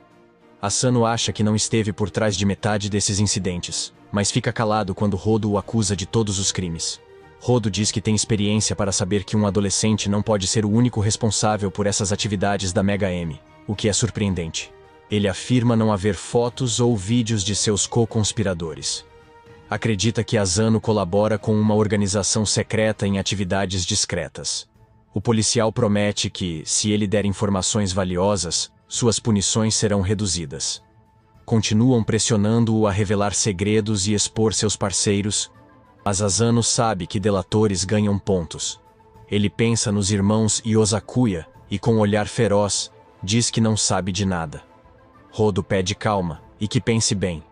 Asano acha que não esteve por trás de metade desses incidentes, mas fica calado quando Hodo o acusa de todos os crimes. Hodo diz que tem experiência para saber que um adolescente não pode ser o único responsável por essas atividades da Mega M, o que é surpreendente. Ele afirma não haver fotos ou vídeos de seus co-conspiradores. Acredita que Asano colabora com uma organização secreta em atividades discretas. O policial promete que, se ele der informações valiosas, suas punições serão reduzidas. Continuam pressionando-o a revelar segredos e expor seus parceiros, mas Asano sabe que delatores ganham pontos. Ele pensa nos irmãos Yosakuya e, com um olhar feroz, diz que não sabe de nada. Rodo pede calma e que pense bem.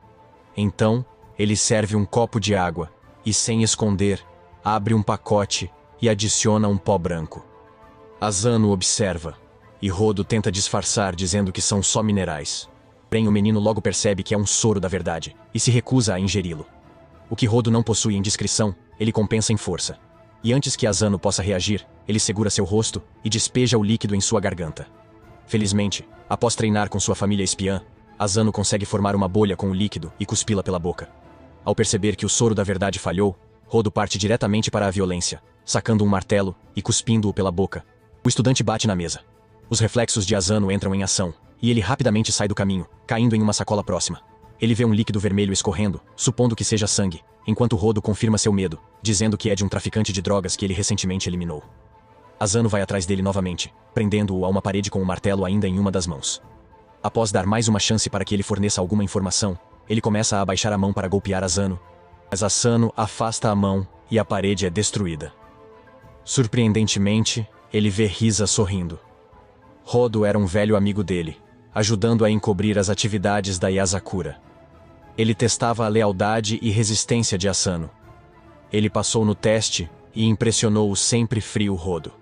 Então, ele serve um copo de água e, sem esconder, abre um pacote e adiciona um pó branco. Asano observa, e Rodo tenta disfarçar dizendo que são só minerais. Porém, o menino logo percebe que é um soro da verdade e se recusa a ingeri-lo. O que Rodo não possui em discrição, ele compensa em força. E antes que Asano possa reagir, ele segura seu rosto e despeja o líquido em sua garganta. Felizmente, após treinar com sua família espiã, Asano consegue formar uma bolha com o líquido e cuspi-la pela boca. Ao perceber que o soro da verdade falhou, Rodo parte diretamente para a violência, sacando um martelo e cuspindo-o pela boca. O estudante bate na mesa. Os reflexos de Asano entram em ação, e ele rapidamente sai do caminho, caindo em uma sacola próxima. Ele vê um líquido vermelho escorrendo, supondo que seja sangue, enquanto Rodo confirma seu medo, dizendo que é de um traficante de drogas que ele recentemente eliminou. Asano vai atrás dele novamente, prendendo-o a uma parede com o martelo ainda em uma das mãos. Após dar mais uma chance para que ele forneça alguma informação, ele começa a abaixar a mão para golpear Asano, mas Asano afasta a mão e a parede é destruída. Surpreendentemente, ele vê Risa sorrindo. Rodo era um velho amigo dele, ajudando a encobrir as atividades da Yasakura. Ele testava a lealdade e resistência de Asano. Ele passou no teste e impressionou o sempre frio Rodo.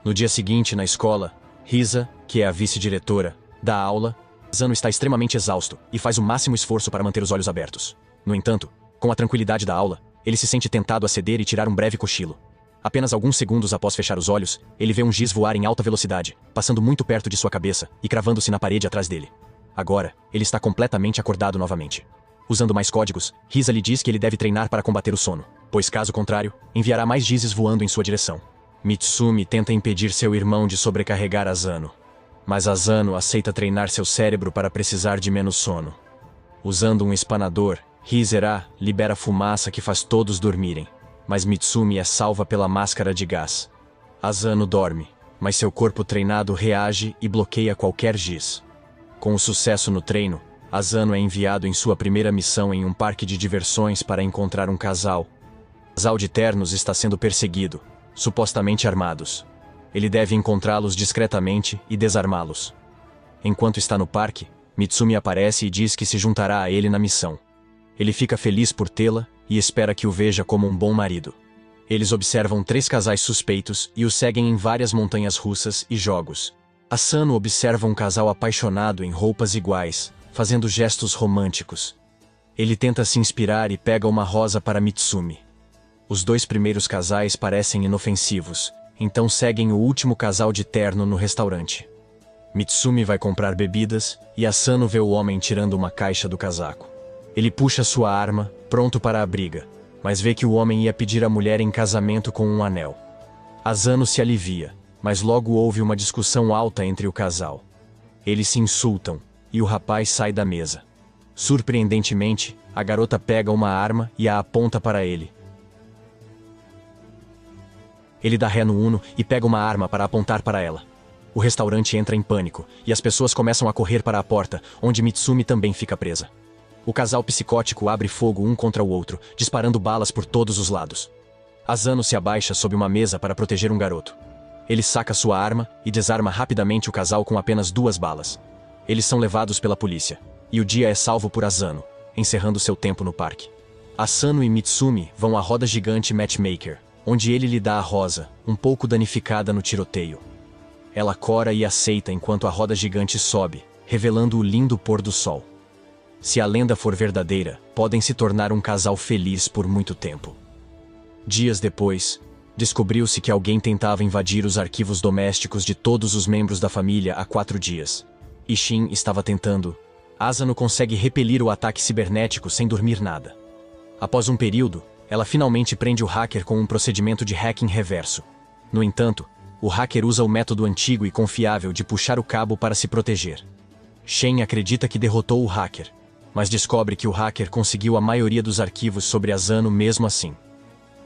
No dia seguinte, na escola, Risa, que é a vice-diretora, dá aula. Asano está extremamente exausto e faz o máximo esforço para manter os olhos abertos. No entanto, com a tranquilidade da aula, ele se sente tentado a ceder e tirar um breve cochilo. Apenas alguns segundos após fechar os olhos, ele vê um giz voar em alta velocidade, passando muito perto de sua cabeça e cravando-se na parede atrás dele. Agora, ele está completamente acordado novamente. Usando mais códigos, Risa lhe diz que ele deve treinar para combater o sono, pois caso contrário, enviará mais gizes voando em sua direção. Mitsumi tenta impedir seu irmão de sobrecarregar Asano, mas Asano aceita treinar seu cérebro para precisar de menos sono. Usando um espanador, Risa libera fumaça que faz todos dormirem, mas Mitsumi é salva pela máscara de gás. Asano dorme, mas seu corpo treinado reage e bloqueia qualquer giz. Com o sucesso no treino, Asano é enviado em sua primeira missão em um parque de diversões para encontrar um casal. O casal de ternos está sendo perseguido, supostamente armados. Ele deve encontrá-los discretamente e desarmá-los. Enquanto está no parque, Mitsumi aparece e diz que se juntará a ele na missão. Ele fica feliz por tê-la e espera que o veja como um bom marido. Eles observam 3 casais suspeitos e o seguem em várias montanhas russas e jogos. Asano observa um casal apaixonado em roupas iguais, fazendo gestos românticos. Ele tenta se inspirar e pega uma rosa para Mitsumi. Os 2 primeiros casais parecem inofensivos, então seguem o último casal de terno no restaurante. Mitsumi vai comprar bebidas e Asano vê o homem tirando uma caixa do casaco. Ele puxa sua arma, pronto para a briga, mas vê que o homem ia pedir a mulher em casamento com um anel. Asano se alivia, mas logo houve uma discussão alta entre o casal. Eles se insultam, e o rapaz sai da mesa. Surpreendentemente, a garota pega uma arma e a aponta para ele. Ele dá ré no Uno e pega uma arma para apontar para ela. O restaurante entra em pânico, e as pessoas começam a correr para a porta, onde Mitsumi também fica presa. O casal psicótico abre fogo um contra o outro, disparando balas por todos os lados. Asano se abaixa sob uma mesa para proteger um garoto. Ele saca sua arma e desarma rapidamente o casal com apenas 2 balas. Eles são levados pela polícia, e o dia é salvo por Asano, encerrando seu tempo no parque. Asano e Mitsumi vão à roda gigante Matchmaker, onde ele lhe dá a rosa, um pouco danificada no tiroteio. Ela cora e aceita enquanto a roda gigante sobe, revelando o lindo pôr do sol. Se a lenda for verdadeira, podem se tornar um casal feliz por muito tempo. Dias depois, descobriu-se que alguém tentava invadir os arquivos domésticos de todos os membros da família há 4 dias. Ishin estava tentando. Asano consegue repelir o ataque cibernético sem dormir nada. Após um período, ela finalmente prende o hacker com um procedimento de hacking reverso. No entanto, o hacker usa o método antigo e confiável de puxar o cabo para se proteger. Shen acredita que derrotou o hacker, mas descobre que o hacker conseguiu a maioria dos arquivos sobre Asano mesmo assim.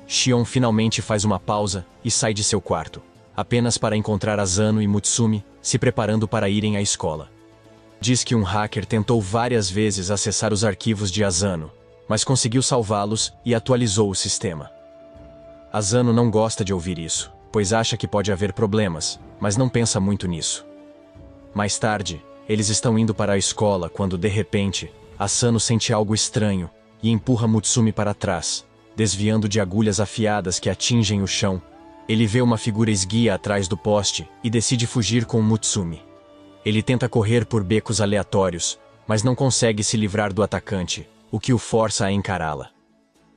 Shion finalmente faz uma pausa e sai de seu quarto, apenas para encontrar Asano e Mutsumi se preparando para irem à escola. Diz que um hacker tentou várias vezes acessar os arquivos de Asano, mas conseguiu salvá-los e atualizou o sistema. Asano não gosta de ouvir isso, pois acha que pode haver problemas, mas não pensa muito nisso. Mais tarde, eles estão indo para a escola quando, de repente, Asano sente algo estranho e empurra Mutsumi para trás, desviando de agulhas afiadas que atingem o chão. Ele vê uma figura esguia atrás do poste e decide fugir com Mutsumi. Ele tenta correr por becos aleatórios, mas não consegue se livrar do atacante, o que o força a encará-la.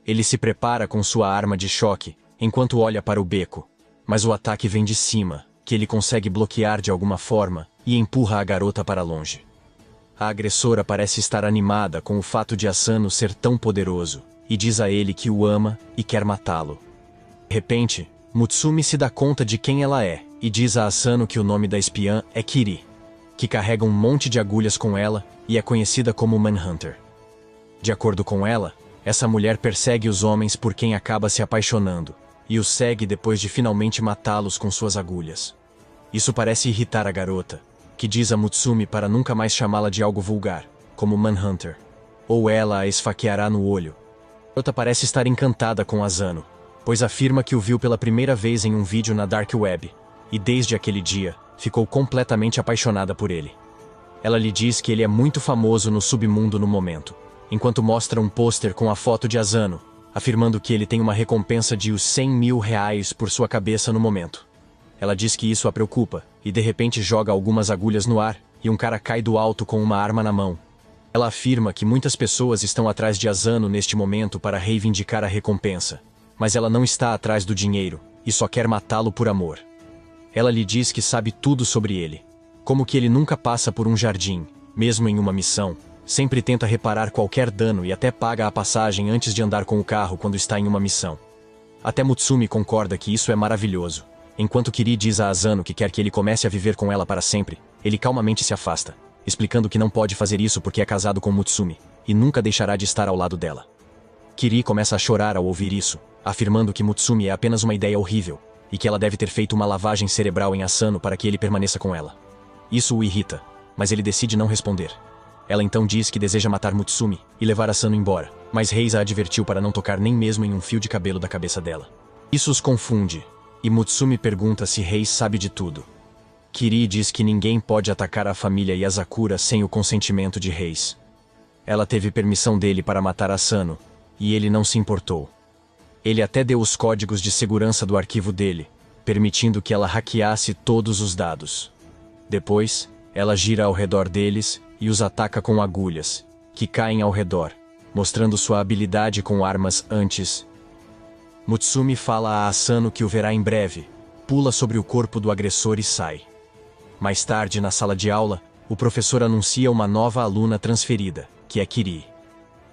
Ele se prepara com sua arma de choque, enquanto olha para o beco, mas o ataque vem de cima, que ele consegue bloquear de alguma forma, e empurra a garota para longe. A agressora parece estar animada com o fato de Asano ser tão poderoso, e diz a ele que o ama e quer matá-lo. De repente, Mutsumi se dá conta de quem ela é, e diz a Asano que o nome da espiã é Kiri, que carrega um monte de agulhas com ela e é conhecida como Manhunter. De acordo com ela, essa mulher persegue os homens por quem acaba se apaixonando, e os segue depois de finalmente matá-los com suas agulhas. Isso parece irritar a garota, que diz a Mutsumi para nunca mais chamá-la de algo vulgar, como Manhunter, ou ela a esfaqueará no olho. A garota parece estar encantada com Asano, pois afirma que o viu pela primeira vez em um vídeo na Dark Web, e desde aquele dia, ficou completamente apaixonada por ele. Ela lhe diz que ele é muito famoso no submundo no momento, enquanto mostra um pôster com a foto de Asano, afirmando que ele tem uma recompensa de os 100 mil reais por sua cabeça no momento. Ela diz que isso a preocupa, e de repente joga algumas agulhas no ar, e um cara cai do alto com uma arma na mão. Ela afirma que muitas pessoas estão atrás de Asano neste momento para reivindicar a recompensa, mas ela não está atrás do dinheiro, e só quer matá-lo por amor. Ela lhe diz que sabe tudo sobre ele, como que ele nunca passa por um jardim, mesmo em uma missão, sempre tenta reparar qualquer dano e até paga a passagem antes de andar com o carro quando está em uma missão. Até Mutsumi concorda que isso é maravilhoso. Enquanto Kiri diz a Asano que quer que ele comece a viver com ela para sempre, ele calmamente se afasta, explicando que não pode fazer isso porque é casado com Mutsumi, e nunca deixará de estar ao lado dela. Kiri começa a chorar ao ouvir isso, afirmando que Mutsumi é apenas uma ideia horrível, e que ela deve ter feito uma lavagem cerebral em Asano para que ele permaneça com ela. Isso o irrita, mas ele decide não responder. Ela então diz que deseja matar Mutsumi e levar Asano embora, mas Reis a advertiu para não tocar nem mesmo em um fio de cabelo da cabeça dela. Isso os confunde, e Mutsumi pergunta se Reis sabe de tudo. Kiri diz que ninguém pode atacar a família Yasakura sem o consentimento de Reis. Ela teve permissão dele para matar Asano, e ele não se importou. Ele até deu os códigos de segurança do arquivo dele, permitindo que ela hackeasse todos os dados. Depois, ela gira ao redor deles e os ataca com agulhas, que caem ao redor, mostrando sua habilidade com armas antes. Mutsumi fala a Asano que o verá em breve, pula sobre o corpo do agressor e sai. Mais tarde, na sala de aula, o professor anuncia uma nova aluna transferida, que é Kiri.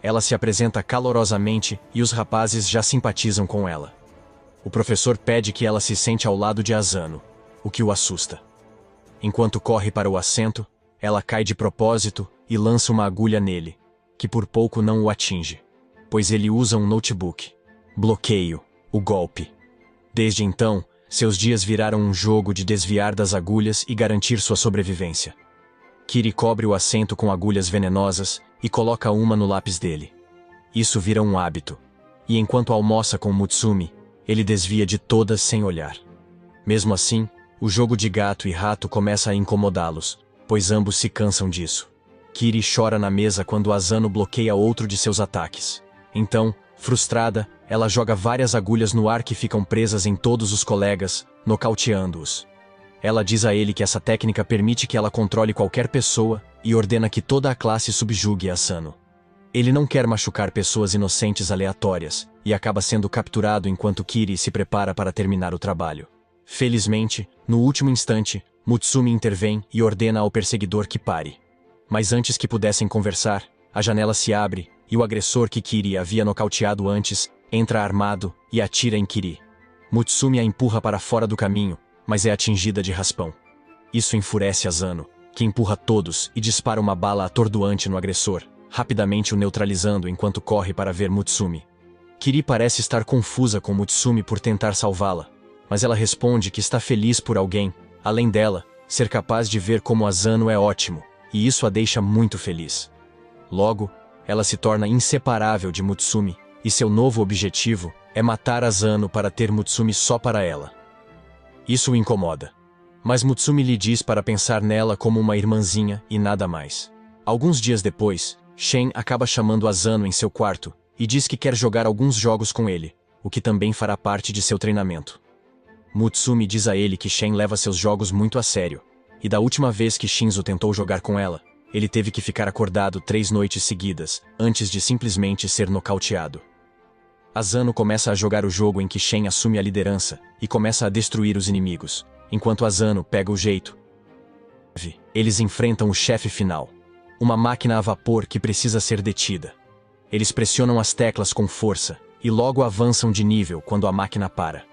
Ela se apresenta calorosamente e os rapazes já simpatizam com ela. O professor pede que ela se sente ao lado de Asano, o que o assusta. Enquanto corre para o assento, ela cai de propósito e lança uma agulha nele, que por pouco não o atinge, pois ele usa um notebook. Bloqueio, o golpe. Desde então, seus dias viraram um jogo de desviar das agulhas e garantir sua sobrevivência. Kiri cobre o assento com agulhas venenosas e coloca uma no lápis dele. Isso vira um hábito, e enquanto almoça com Mutsumi, ele desvia de todas sem olhar. Mesmo assim, o jogo de gato e rato começa a incomodá-los, pois ambos se cansam disso. Kiri chora na mesa quando Asano bloqueia outro de seus ataques. Então, frustrada, ela joga várias agulhas no ar que ficam presas em todos os colegas, nocauteando-os. Ela diz a ele que essa técnica permite que ela controle qualquer pessoa e ordena que toda a classe subjugue Asano. Ele não quer machucar pessoas inocentes aleatórias e acaba sendo capturado enquanto Kiri se prepara para terminar o trabalho. Felizmente, no último instante, Mutsumi intervém e ordena ao perseguidor que pare. Mas antes que pudessem conversar, a janela se abre e o agressor que Kiri havia nocauteado antes entra armado e atira em Kiri. Mutsumi a empurra para fora do caminho, mas é atingida de raspão. Isso enfurece Asano, que empurra todos e dispara uma bala atordoante no agressor, rapidamente o neutralizando enquanto corre para ver Mutsumi. Kiri parece estar confusa com Mutsumi por tentar salvá-la, mas ela responde que está feliz por alguém, além dela, ser capaz de ver como Asano é ótimo, e isso a deixa muito feliz. Logo, ela se torna inseparável de Mutsumi, e seu novo objetivo é matar Asano para ter Mutsumi só para ela. Isso o incomoda. Mas Mutsumi lhe diz para pensar nela como uma irmãzinha e nada mais. Alguns dias depois, Shen acaba chamando Asano em seu quarto e diz que quer jogar alguns jogos com ele, o que também fará parte de seu treinamento. Mutsumi diz a ele que Shen leva seus jogos muito a sério, e da última vez que Shinzo tentou jogar com ela, ele teve que ficar acordado 3 noites seguidas, antes de simplesmente ser nocauteado. Asano começa a jogar o jogo em que Shen assume a liderança e começa a destruir os inimigos, enquanto Asano pega o jeito. Eles enfrentam o chefe final, uma máquina a vapor que precisa ser detida. Eles pressionam as teclas com força e logo avançam de nível quando a máquina para.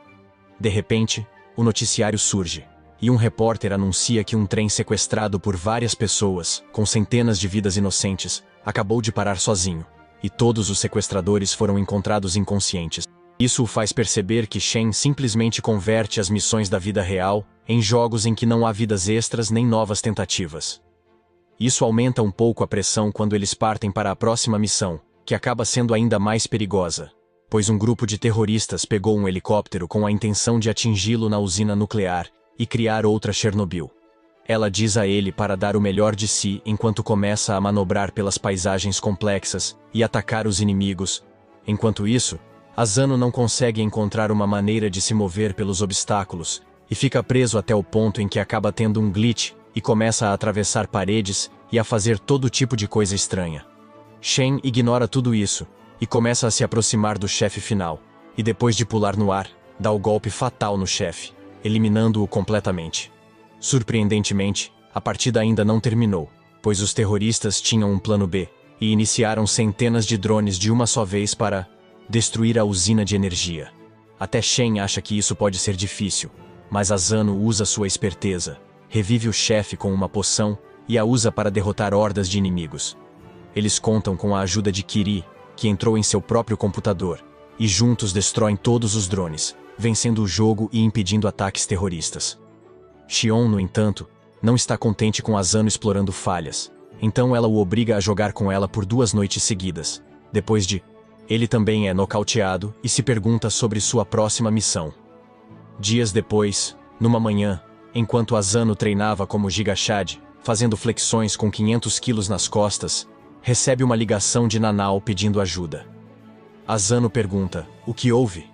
De repente, o noticiário surge, e um repórter anuncia que um trem sequestrado por várias pessoas, com centenas de vidas inocentes, acabou de parar sozinho, e todos os sequestradores foram encontrados inconscientes. Isso o faz perceber que Shen simplesmente converte as missões da vida real em jogos em que não há vidas extras nem novas tentativas. Isso aumenta um pouco a pressão quando eles partem para a próxima missão, que acaba sendo ainda mais perigosa, pois um grupo de terroristas pegou um helicóptero com a intenção de atingi-lo na usina nuclear e criar outra Chernobyl. Ela diz a ele para dar o melhor de si enquanto começa a manobrar pelas paisagens complexas e atacar os inimigos. Enquanto isso, Asano não consegue encontrar uma maneira de se mover pelos obstáculos e fica preso até o ponto em que acaba tendo um glitch e começa a atravessar paredes e a fazer todo tipo de coisa estranha. Shen ignora tudo isso e começa a se aproximar do chefe final, e depois de pular no ar, dá o golpe fatal no chefe, eliminando-o completamente. Surpreendentemente, a partida ainda não terminou, pois os terroristas tinham um plano B e iniciaram centenas de drones de uma só vez para destruir a usina de energia. Até Shen acha que isso pode ser difícil, mas Asano usa sua esperteza, revive o chefe com uma poção e a usa para derrotar hordas de inimigos. Eles contam com a ajuda de Kiri, que entrou em seu próprio computador, e juntos destroem todos os drones, vencendo o jogo e impedindo ataques terroristas. Shion, no entanto, não está contente com Asano explorando falhas, então ela o obriga a jogar com ela por 2 noites seguidas. Depois de, ele também é nocauteado e se pergunta sobre sua próxima missão. Dias depois, numa manhã, enquanto Asano treinava como Gigashad, fazendo flexões com 500 quilos nas costas, recebe uma ligação de Nanao pedindo ajuda. Asano pergunta, o que houve?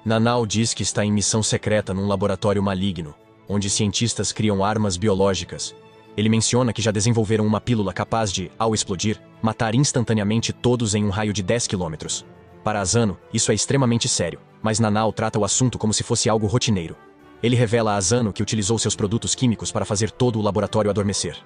Nanao diz que está em missão secreta num laboratório maligno, onde cientistas criam armas biológicas. Ele menciona que já desenvolveram uma pílula capaz de, ao explodir, matar instantaneamente todos em um raio de 10 quilômetros. Para Asano, isso é extremamente sério, mas Nanao trata o assunto como se fosse algo rotineiro. Ele revela a Asano que utilizou seus produtos químicos para fazer todo o laboratório adormecer.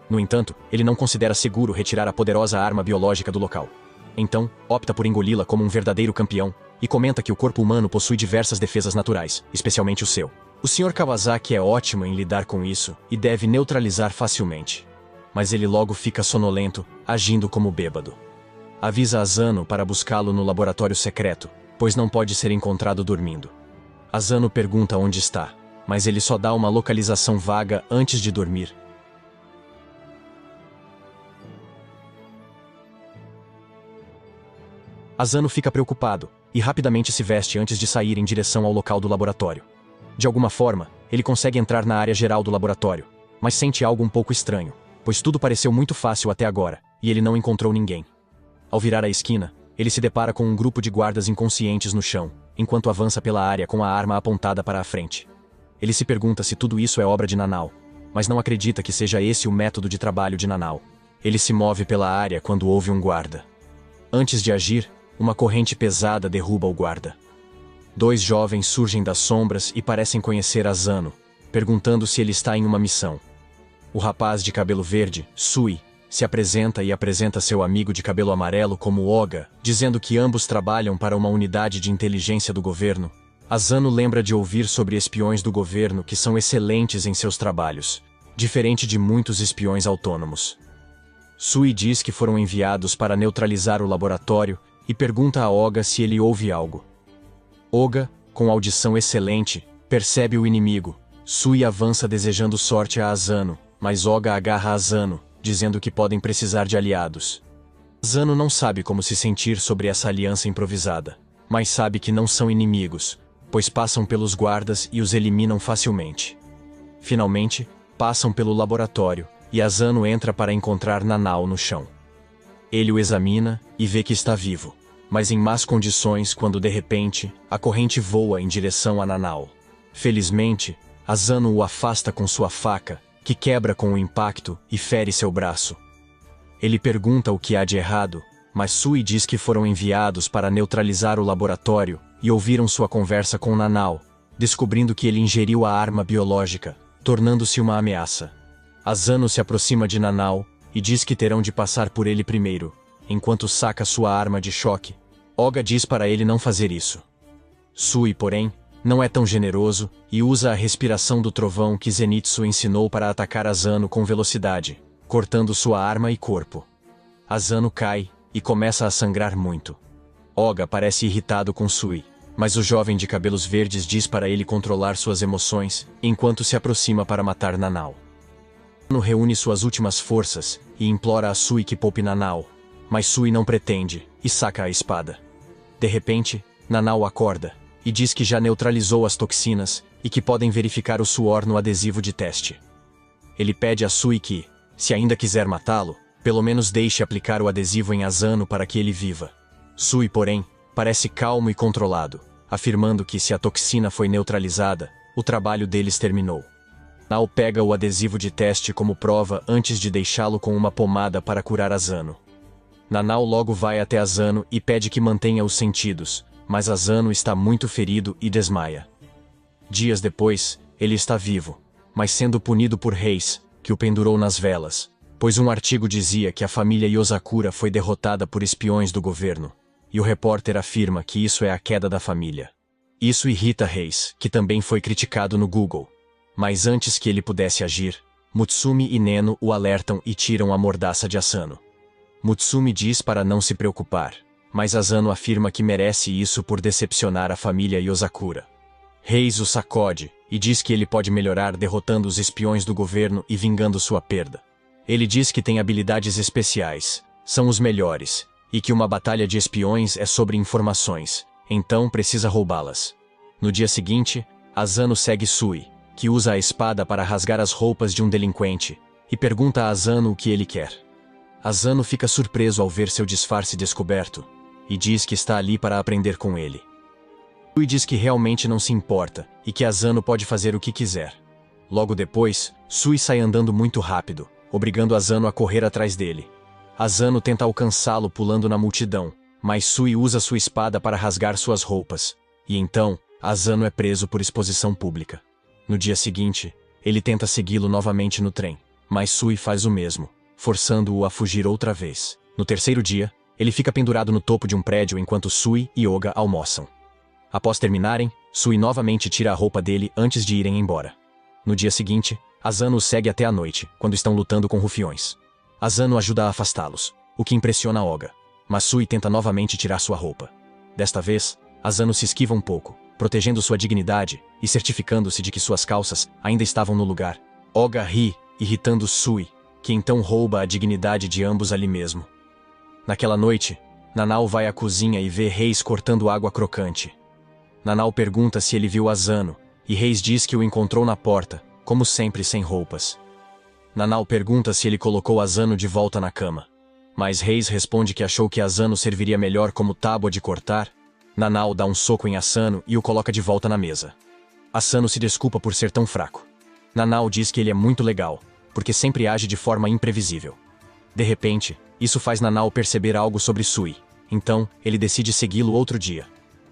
No entanto, ele não considera seguro retirar a poderosa arma biológica do local. Então, opta por engoli-la como um verdadeiro campeão, e comenta que o corpo humano possui diversas defesas naturais, especialmente o seu. O Sr. Kawasaki é ótimo em lidar com isso e deve neutralizar facilmente. Mas ele logo fica sonolento, agindo como bêbado. Avisa Asano para buscá-lo no laboratório secreto, pois não pode ser encontrado dormindo. Asano pergunta onde está, mas ele só dá uma localização vaga antes de dormir. Asano fica preocupado e rapidamente se veste antes de sair em direção ao local do laboratório. De alguma forma, ele consegue entrar na área geral do laboratório, mas sente algo um pouco estranho, pois tudo pareceu muito fácil até agora, e ele não encontrou ninguém. Ao virar a esquina, ele se depara com um grupo de guardas inconscientes no chão, enquanto avança pela área com a arma apontada para a frente. Ele se pergunta se tudo isso é obra de Nanao, mas não acredita que seja esse o método de trabalho de Nanao. Ele se move pela área quando ouve um guarda. Antes de agir, uma corrente pesada derruba o guarda. 2 jovens surgem das sombras e parecem conhecer Asano, perguntando se ele está em uma missão. O rapaz de cabelo verde, Sui, se apresenta e apresenta seu amigo de cabelo amarelo como Oga, dizendo que ambos trabalham para uma unidade de inteligência do governo. Asano lembra de ouvir sobre espiões do governo que são excelentes em seus trabalhos, diferente de muitos espiões autônomos. Sui diz que foram enviados para neutralizar o laboratório e pergunta a Oga se ele ouve algo. Oga, com audição excelente, percebe o inimigo. Sui avança desejando sorte a Asano, mas Oga agarra Asano, dizendo que podem precisar de aliados. Asano não sabe como se sentir sobre essa aliança improvisada, mas sabe que não são inimigos, pois passam pelos guardas e os eliminam facilmente. Finalmente, passam pelo laboratório, e Asano entra para encontrar Nanao no chão. Ele o examina e vê que está vivo, mas em más condições quando de repente, a corrente voa em direção a Nanao. Felizmente, Asano o afasta com sua faca, que quebra com o impacto e fere seu braço. Ele pergunta o que há de errado, mas Sui diz que foram enviados para neutralizar o laboratório e ouviram sua conversa com Nanao, descobrindo que ele ingeriu a arma biológica, tornando-se uma ameaça. Asano se aproxima de Nanao e diz que terão de passar por ele primeiro, enquanto saca sua arma de choque. Oga diz para ele não fazer isso. Sui, porém, não é tão generoso e usa a respiração do trovão que Zenitsu ensinou para atacar Asano com velocidade, cortando sua arma e corpo. Asano cai e começa a sangrar muito. Oga parece irritado com Sui, mas o jovem de cabelos verdes diz para ele controlar suas emoções enquanto se aproxima para matar Nanao. Asano reúne suas últimas forças e implora a Sui que poupe Nanao, mas Sui não pretende e saca a espada. De repente, Nanao acorda e diz que já neutralizou as toxinas e que podem verificar o suor no adesivo de teste. Ele pede a Sui que, se ainda quiser matá-lo, pelo menos deixe aplicar o adesivo em Asano para que ele viva. Sui, porém, parece calmo e controlado, afirmando que se a toxina foi neutralizada, o trabalho deles terminou. Nanao pega o adesivo de teste como prova antes de deixá-lo com uma pomada para curar Asano. Nanao logo vai até Asano e pede que mantenha os sentidos, mas Asano está muito ferido e desmaia. Dias depois, ele está vivo, mas sendo punido por Reis, que o pendurou nas velas, pois um artigo dizia que a família Yosakura foi derrotada por espiões do governo, e o repórter afirma que isso é a queda da família. Isso irrita Reis, que também foi criticado no Google. Mas antes que ele pudesse agir, Mutsumi e Neno o alertam e tiram a mordaça de Asano. Mutsumi diz para não se preocupar, mas Asano afirma que merece isso por decepcionar a família Yosakura. Reis o sacode e diz que ele pode melhorar derrotando os espiões do governo e vingando sua perda. Ele diz que tem habilidades especiais, são os melhores, e que uma batalha de espiões é sobre informações, então precisa roubá-las. No dia seguinte, Asano segue Sui, que usa a espada para rasgar as roupas de um delinquente, e pergunta a Asano o que ele quer. Asano fica surpreso ao ver seu disfarce descoberto, e diz que está ali para aprender com ele. Sui diz que realmente não se importa, e que Asano pode fazer o que quiser. Logo depois, Sui sai andando muito rápido, obrigando Asano a correr atrás dele. Asano tenta alcançá-lo pulando na multidão, mas Sui usa sua espada para rasgar suas roupas, e então, Asano é preso por exposição pública. No dia seguinte, ele tenta segui-lo novamente no trem, mas Sui faz o mesmo, forçando-o a fugir outra vez. No terceiro dia, ele fica pendurado no topo de um prédio enquanto Sui e Oga almoçam. Após terminarem, Sui novamente tira a roupa dele antes de irem embora. No dia seguinte, Asano o segue até a noite, quando estão lutando com rufiões. Asano ajuda a afastá-los, o que impressiona Oga, mas Sui tenta novamente tirar sua roupa. Desta vez, Asano se esquiva um pouco, protegendo sua dignidade e certificando-se de que suas calças ainda estavam no lugar. Oga ri, irritando Sui, que então rouba a dignidade de ambos ali mesmo. Naquela noite, Nanao vai à cozinha e vê Reis cortando água crocante. Nanao pergunta se ele viu Asano, e Reis diz que o encontrou na porta, como sempre sem roupas. Nanao pergunta se ele colocou Asano de volta na cama. Mas Reis responde que achou que Asano serviria melhor como tábua de cortar. Nanao dá um soco em Asano e o coloca de volta na mesa. Asano se desculpa por ser tão fraco. Nanao diz que ele é muito legal, porque sempre age de forma imprevisível. De repente, isso faz Nanao perceber algo sobre Sui, então ele decide segui-lo outro dia.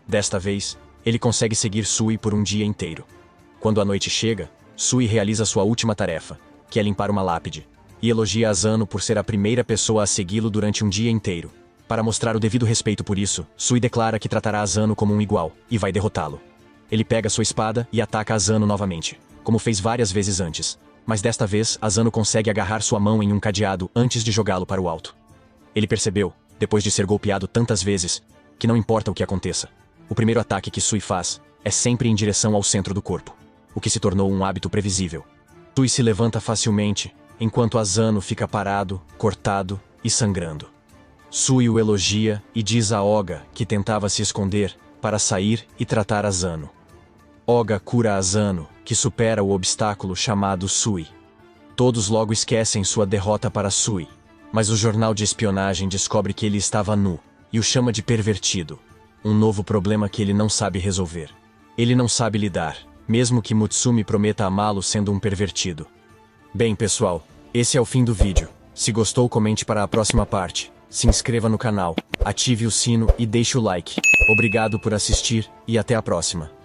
Desta vez, ele consegue seguir Sui por um dia inteiro. Quando a noite chega, Sui realiza sua última tarefa, que é limpar uma lápide, e elogia Asano por ser a primeira pessoa a segui-lo durante um dia inteiro. Para mostrar o devido respeito por isso, Sui declara que tratará Asano como um igual, e vai derrotá-lo. Ele pega sua espada e ataca Asano novamente, como fez várias vezes antes, Mas desta vez, Asano consegue agarrar sua mão em um cadeado antes de jogá-lo para o alto. Ele percebeu, depois de ser golpeado tantas vezes, que não importa o que aconteça. O primeiro ataque que Sui faz é sempre em direção ao centro do corpo, o que se tornou um hábito previsível. Sui se levanta facilmente, enquanto Asano fica parado, cortado e sangrando. Sui o elogia e diz a Oga que tentava se esconder para sair e tratar Asano. Oga cura Asano, que supera o obstáculo chamado Sui. Todos logo esquecem sua derrota para Sui, mas o jornal de espionagem descobre que ele estava nu e o chama de pervertido, um novo problema que ele não sabe resolver. Ele não sabe lidar, mesmo que Mutsumi prometa amá-lo sendo um pervertido. Bem, pessoal, esse é o fim do vídeo. Se gostou, comente para a próxima parte. Se inscreva no canal, ative o sino e deixe o like. Obrigado por assistir e até a próxima.